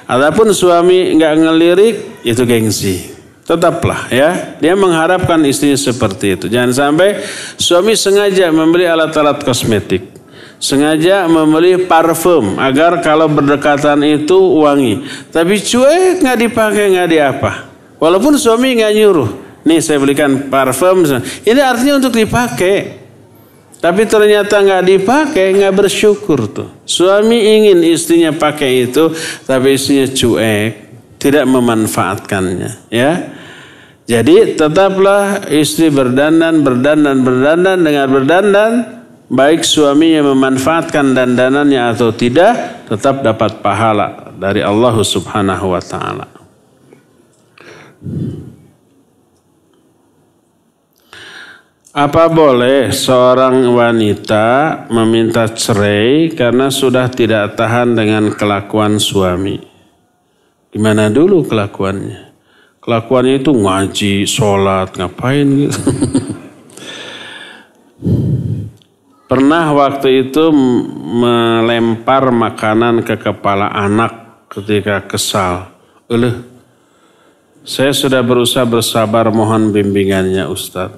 Adapun suami nggak ngelirik itu gengsi. Tetaplah ya, dia mengharapkan istrinya seperti itu. Jangan sampai suami sengaja membeli alat-alat kosmetik, sengaja membeli parfum agar kalau berdekatan itu wangi, tapi cuek, nggak dipakai, nggak diapa. Walaupun suami nggak nyuruh, nih saya belikan parfum, ini artinya untuk dipakai. Tapi ternyata nggak dipakai, nggak bersyukur tuh. Suami ingin istrinya pakai itu, tapi istrinya cuek, tidak memanfaatkannya ya. Jadi tetaplah istri berdandan dengan berdandan, baik suaminya memanfaatkan dandanannya atau tidak, tetap dapat pahala dari Allah Subhanahu wa taala. Apa boleh seorang wanita meminta cerai karena sudah tidak tahan dengan kelakuan suami? Gimana dulu kelakuannya? Kelakuannya itu ngaji, sholat, ngapain gitu. Pernah waktu itu melempar makanan ke kepala anak ketika kesal. Saya sudah berusaha bersabar, mohon bimbingannya Ustadz.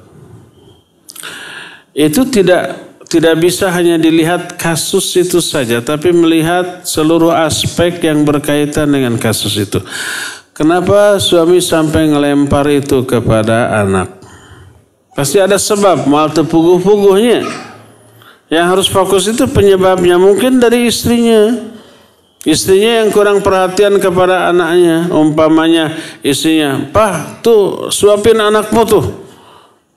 Itu tidak bisa hanya dilihat kasus itu saja, tapi melihat seluruh aspek yang berkaitan dengan kasus itu. Kenapa suami sampai ngelempar itu kepada anak? Pasti ada sebab, mal tepuguh-puguhnya. Yang harus fokus itu penyebabnya mungkin dari istrinya. Istrinya yang kurang perhatian kepada anaknya. Umpamanya istrinya, "Pak, tuh suapin anakmu tuh.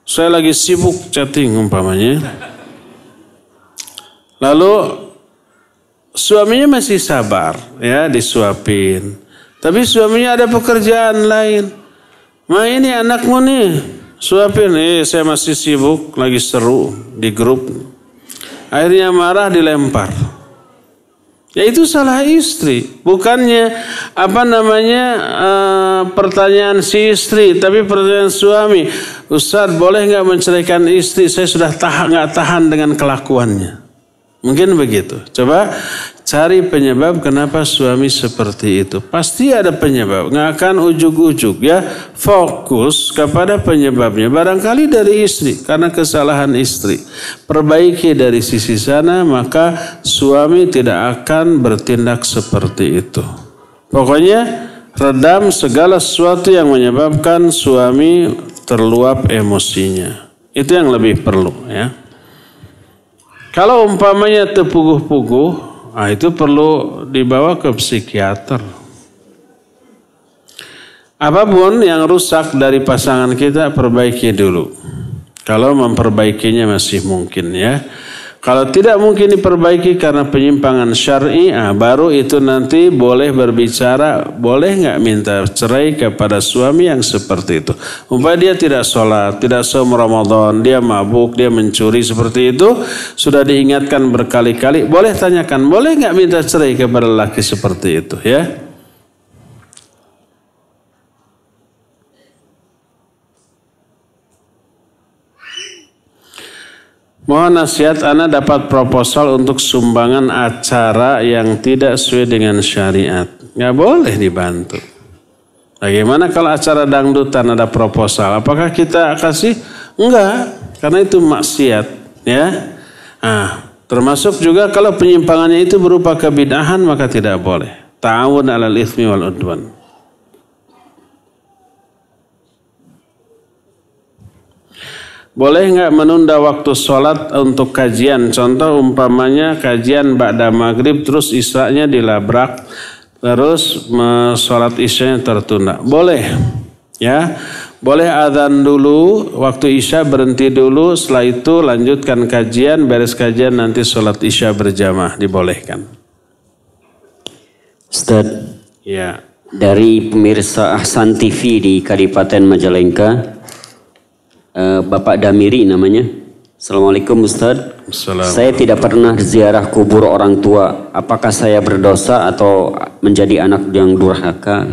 Saya lagi sibuk chatting," umpamanya. Lalu suaminya masih sabar ya, disuapin. Tapi suaminya ada pekerjaan lain. "Ma, ini anakmu nih, suapin." Saya masih sibuk, lagi seru di grup. Akhirnya marah, dilempar. Ya itu salah istri. Bukannya pertanyaan si istri, tapi pertanyaan suami. "Ustadz, boleh nggak menceraikan istri? Saya sudah nggak tahan dengan kelakuannya." Mungkin begitu. Coba cari penyebab kenapa suami seperti itu. Pasti ada penyebab. Nggak akan ujuk-ujuk ya. Fokus kepada penyebabnya. Barangkali dari istri, karena kesalahan istri. Perbaiki dari sisi sana, maka suami tidak akan bertindak seperti itu. Pokoknya redam segala sesuatu yang menyebabkan suami terluap emosinya. Itu yang lebih perlu ya. Kalau umpamanya terpuguh-puguh, itu perlu dibawa ke psikiater. Apapun yang rusak dari pasangan kita, perbaiki dulu. Kalau memperbaikinya masih mungkin ya. Kalau tidak mungkin diperbaiki karena penyimpangan syar'i, baru itu nanti boleh berbicara, boleh nggak minta cerai kepada suami yang seperti itu. Umpamanya dia tidak sholat, tidak saum Ramadan, dia mabuk, dia mencuri seperti itu, sudah diingatkan berkali-kali, boleh tanyakan, boleh nggak minta cerai kepada lelaki seperti itu ya. Mohon nasihat, Ana dapat proposal untuk sumbangan acara yang tidak sesuai dengan syariat. Nggak boleh dibantu. Bagaimana kalau acara dangdutan ada proposal? Apakah kita kasih? Enggak, karena itu maksiat. Ya. Termasuk juga kalau penyimpangannya itu berupa kebid'ahan, maka tidak boleh. Ta'awun 'alal itsmi wal 'udwan. Boleh nggak menunda waktu sholat untuk kajian? Contoh umpamanya kajian ba'da maghrib terus isya'nya dilabrak, terus sholat isya'nya tertunda. Boleh, ya. Boleh azan dulu, waktu isya berhenti dulu, setelah itu lanjutkan kajian, beres kajian nanti sholat isya berjamaah, dibolehkan. Ustaz, ya. Dari pemirsa Ahsan TV di Kadipaten Majalengka, Bapak Damiri namanya. Assalamualaikum Ustaz. Saya tidak pernah ziarah kubur orang tua. Apakah saya berdosa atau menjadi anak yang durhaka?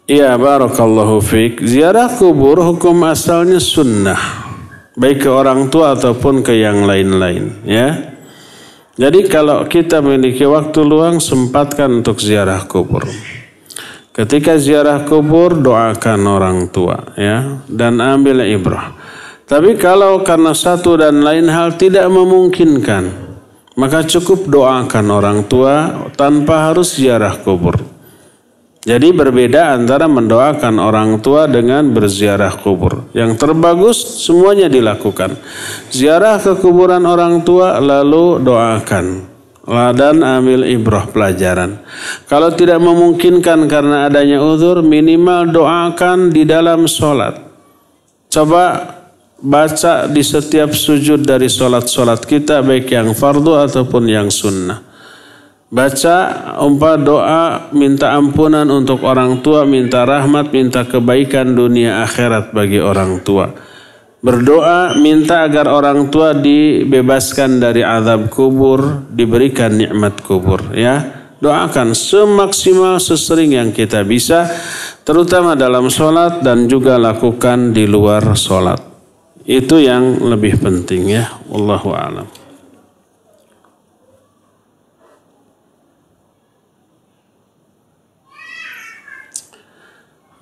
Iya, barakallahu fiik. Ziarah kubur hukum asalnya sunnah, baik ke orang tua ataupun ke yang lain-lain, ya. Jadi kalau kita memiliki waktu luang, sempatkan untuk ziarah kubur. Ketika ziarah kubur, doakan orang tua, ya, dan ambil ibrah. Tapi kalau karena satu dan lain hal tidak memungkinkan, maka cukup doakan orang tua tanpa harus ziarah kubur. Jadi berbeda antara mendoakan orang tua dengan berziarah kubur. Yang terbagus semuanya dilakukan. Ziarah ke kuburan orang tua lalu doakan dan ambil ibrah pelajaran. Kalau tidak memungkinkan karena adanya uzur, minimal doakan di dalam sholat. Coba baca di setiap sujud dari sholat-sholat kita, baik yang fardu ataupun yang sunnah. Baca doa minta ampunan untuk orang tua, minta rahmat, minta kebaikan dunia akhirat bagi orang tua. Berdoa minta agar orang tua dibebaskan dari azab kubur, diberikan nikmat kubur, ya. Doakan semaksimal sesering yang kita bisa, terutama dalam sholat dan juga lakukan di luar sholat. Itu yang lebih penting, ya. Wallahu a'lam.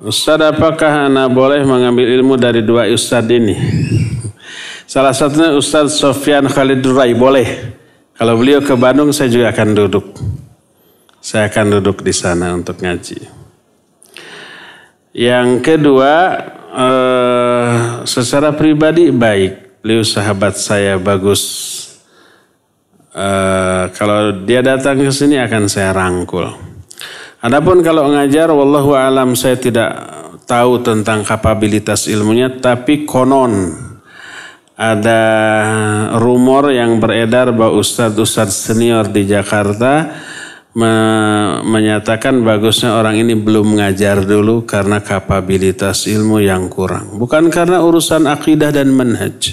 Ustaz, apakah ana boleh mengambil ilmu dari dua ustaz ini? Salah satunya Ustaz Sofyan Khalid Durai, boleh. Kalau beliau ke Bandung, saya juga akan duduk. Saya akan duduk di sana untuk ngaji. Yang kedua, secara pribadi baik, beliau sahabat saya bagus. Kalau dia datang ke sini akan saya rangkul. Adapun kalau ngajar, wallahu alam, saya tidak tahu tentang kapabilitas ilmunya, tapi konon ada rumor yang beredar bahwa ustadz-ustadz senior di Jakarta menyatakan bagusnya orang ini belum ngajar dulu karena kapabilitas ilmu yang kurang. Bukan karena urusan akidah dan manhaj.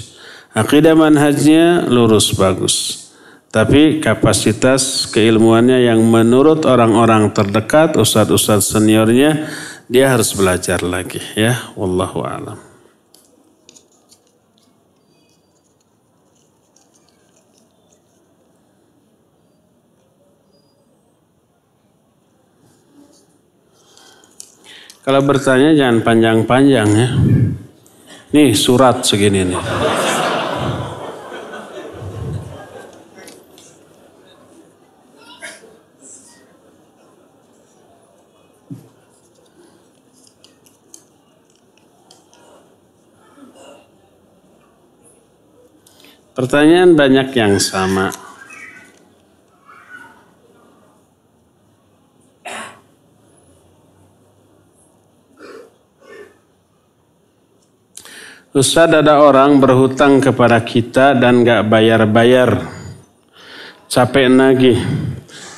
Akidah manhajnya lurus bagus. Tapi kapasitas keilmuannya yang menurut orang-orang terdekat, ustadz-ustadz seniornya, dia harus belajar lagi, ya. Wallahu a'lam. Kalau bertanya jangan panjang-panjang, ya. Nih surat segini nih. Pertanyaan banyak yang sama. Ustaz, ada orang berhutang kepada kita dan gak bayar-bayar. Capek nagih.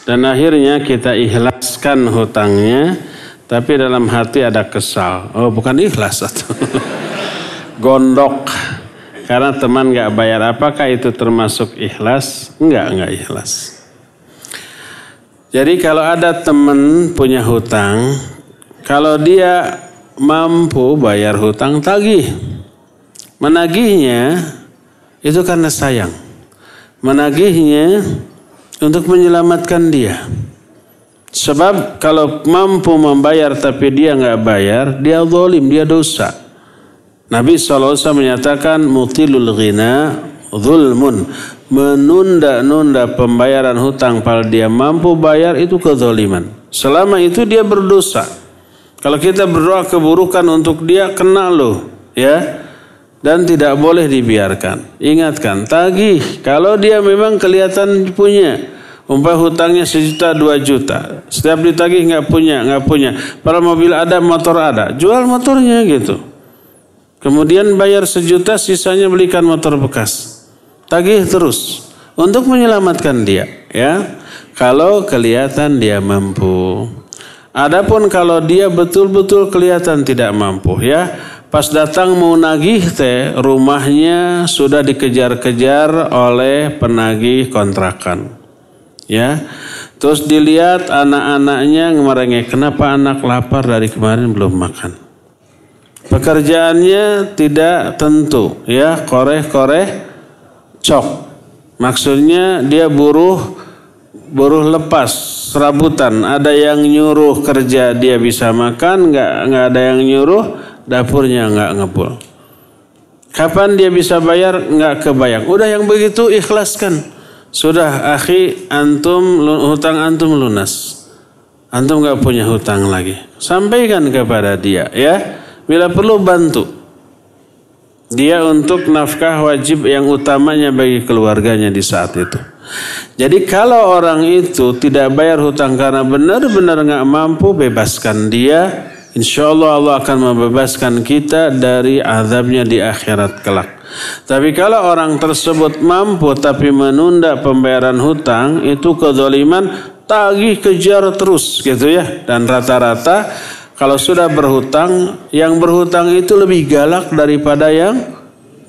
Dan akhirnya kita ikhlaskan hutangnya, tapi dalam hati ada kesal. Oh, bukan ikhlas atau gondok. Karena teman gak bayar, apakah itu termasuk ikhlas? Enggak ikhlas. Jadi kalau ada teman punya hutang, kalau dia mampu bayar hutang, tagih. Menagihnya itu karena sayang. Menagihnya untuk menyelamatkan dia. Sebab kalau mampu membayar tapi dia gak bayar, dia zalim, dia dosa. Nabi SAW menyatakan mutilul ghina zulmun, menunda-nunda pembayaran hutang padahal dia mampu bayar, itu kezaliman. Selama itu dia berdosa. Kalau kita berdoa keburukan untuk dia, kena loh, ya. Dan tidak boleh dibiarkan. Ingatkan, tagih. Kalau dia memang kelihatan punya, umpah hutangnya 1 juta 2 juta, setiap ditagih nggak punya. Padahal mobil ada, motor ada, jual motornya gitu. Kemudian bayar 1 juta, sisanya belikan motor bekas. Tagih terus untuk menyelamatkan dia, ya. Kalau kelihatan dia mampu. Adapun kalau dia betul-betul kelihatan tidak mampu, ya, Pas datang mau nagih teh, rumahnya sudah dikejar-kejar oleh penagih kontrakan. Ya. Terus dilihat anak-anaknya ngemerengek, kenapa anak lapar dari kemarin belum makan. Pekerjaannya tidak tentu, ya, koreh-koreh cok. Maksudnya dia buruh lepas, serabutan. Ada yang nyuruh kerja dia bisa makan, nggak ada yang nyuruh, dapurnya nggak ngepul. Kapan dia bisa bayar? Nggak kebayang. Udah yang begitu ikhlaskan. Sudah, akhi, hutang antum lunas. Antum nggak punya hutang lagi. Sampaikan kepada dia, ya. Bila perlu bantu dia untuk nafkah wajib yang utamanya bagi keluarganya di saat itu. Jadi kalau orang itu tidak bayar hutang karena benar-benar nggak mampu, bebaskan dia. Insya Allah Allah akan membebaskan kita dari azabnya di akhirat kelak. Tapi kalau orang tersebut mampu tapi menunda pembayaran hutang, itu kezaliman, tagih kejar terus gitu ya. Dan rata-rata kalau sudah berhutang, yang berhutang itu lebih galak daripada yang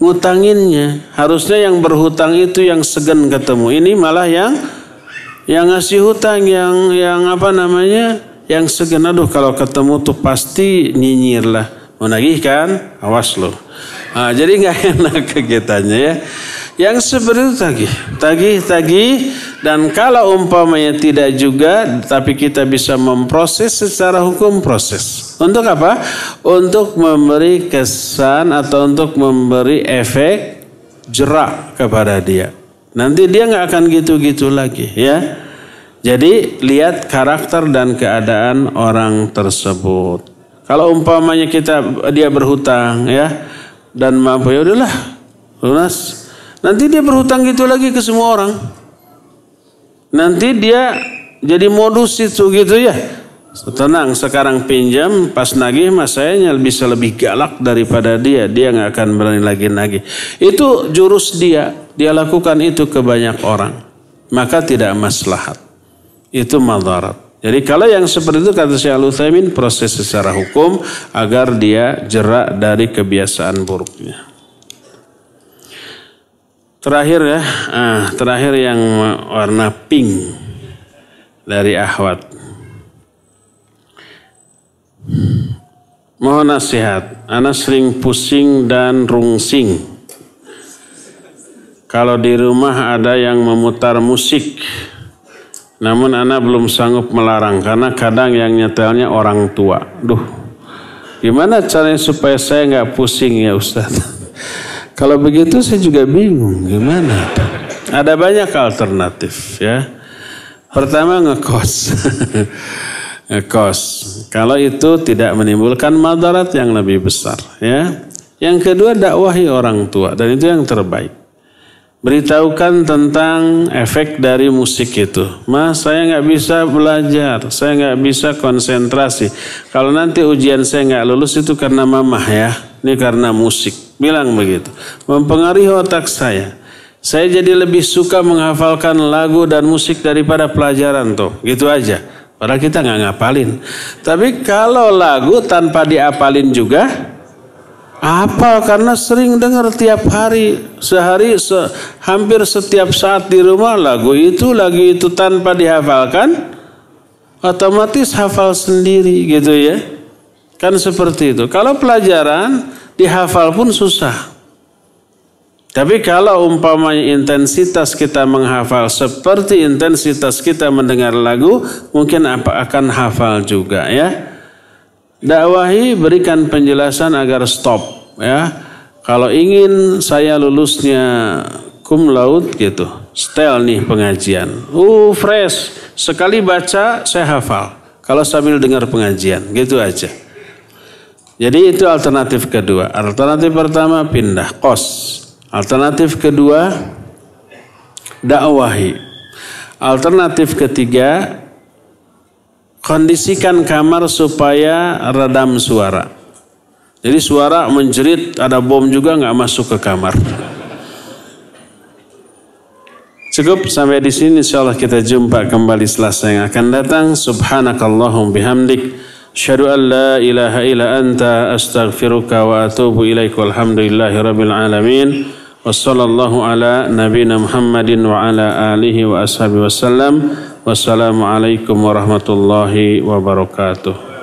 ngutanginnya. Harusnya yang berhutang itu yang segan ketemu. Ini malah yang ngasih hutang yang apa namanya? Yang segan. Aduh, kalau ketemu tuh pasti nyinyir lah. Mau nagih kan? Awas loh. Nah, jadi nggak enak kegiatannya ya. Yang seperti itu tagih. Dan kalau umpamanya tidak juga, tapi kita bisa memproses secara hukum, proses. Untuk apa? Untuk memberi kesan atau untuk memberi efek jerak kepada dia. Nanti dia nggak akan gitu-gitu lagi ya. Jadi lihat karakter dan keadaan orang tersebut. Kalau umpamanya dia berhutang ya dan mampu, ya udahlah lunas. Nanti dia berhutang gitu lagi ke semua orang. Nanti dia jadi modus itu gitu ya. Tenang, sekarang pinjam, pas nagih mas saya bisa lebih galak daripada dia. Dia nggak akan berani lagi nagih. Itu jurus dia lakukan itu ke banyak orang. Maka tidak maslahat. Itu madarat. Jadi kalau yang seperti itu kata Syekh Al-Utsaimin, proses secara hukum agar dia jerak dari kebiasaan buruknya. Terakhir ya, terakhir yang warna pink dari Ahwat. Mohon nasihat, ana sering pusing dan rungsing. Kalau di rumah ada yang memutar musik, namun ana belum sanggup melarang karena kadang yang nyetelnya orang tua. Duh, gimana caranya supaya saya nggak pusing ya Ustaz? Kalau begitu saya juga bingung gimana. Ada banyak alternatif ya. Pertama ngekos. Ngekos. Kalau itu tidak menimbulkan madarat yang lebih besar ya. Yang kedua dakwahi orang tua dan itu yang terbaik. Beritahukan tentang efek dari musik itu. Mas, saya nggak bisa belajar, saya nggak bisa konsentrasi. Kalau nanti ujian saya nggak lulus itu karena mamah ya, ini karena musik. Bilang begitu. Mempengaruhi otak saya. Saya jadi lebih suka menghafalkan lagu dan musik daripada pelajaran tuh. Gitu aja. Padahal kita nggak ngapalin. Tapi kalau lagu tanpa diapalin juga, hafal karena sering dengar tiap hari, sehari, hampir setiap saat di rumah lagu itu tanpa dihafalkan, otomatis hafal sendiri gitu ya. Kan seperti itu. Kalau pelajaran dihafal pun susah. Tapi kalau umpamanya intensitas kita menghafal seperti intensitas kita mendengar lagu, mungkin akan hafal juga ya. Dakwahi, berikan penjelasan agar stop ya. Kalau ingin saya lulusnya cum laude gitu, setel nih pengajian. Fresh, sekali baca saya hafal. Kalau sambil dengar pengajian, gitu aja. Jadi itu alternatif kedua. Alternatif pertama pindah kos. Alternatif kedua dakwahi. Alternatif ketiga kondisikan kamar supaya redam suara. Jadi suara menjerit, ada bom juga nggak masuk ke kamar. Cukup sampai di sini. Insyaallah kita jumpa kembali Selasa yang akan datang. Subhanakallahum bihamdik. Asyhadu an la ilaha illa anta astaghfiruka wa atubu ilaik. Walhamdulillahi rabbil alamin. Wassallallahu ala nabiyina Muhammadin wa ala alihi wa ashabihi wasallam. Wassalamualaikum warahmatullahi wabarakatuh.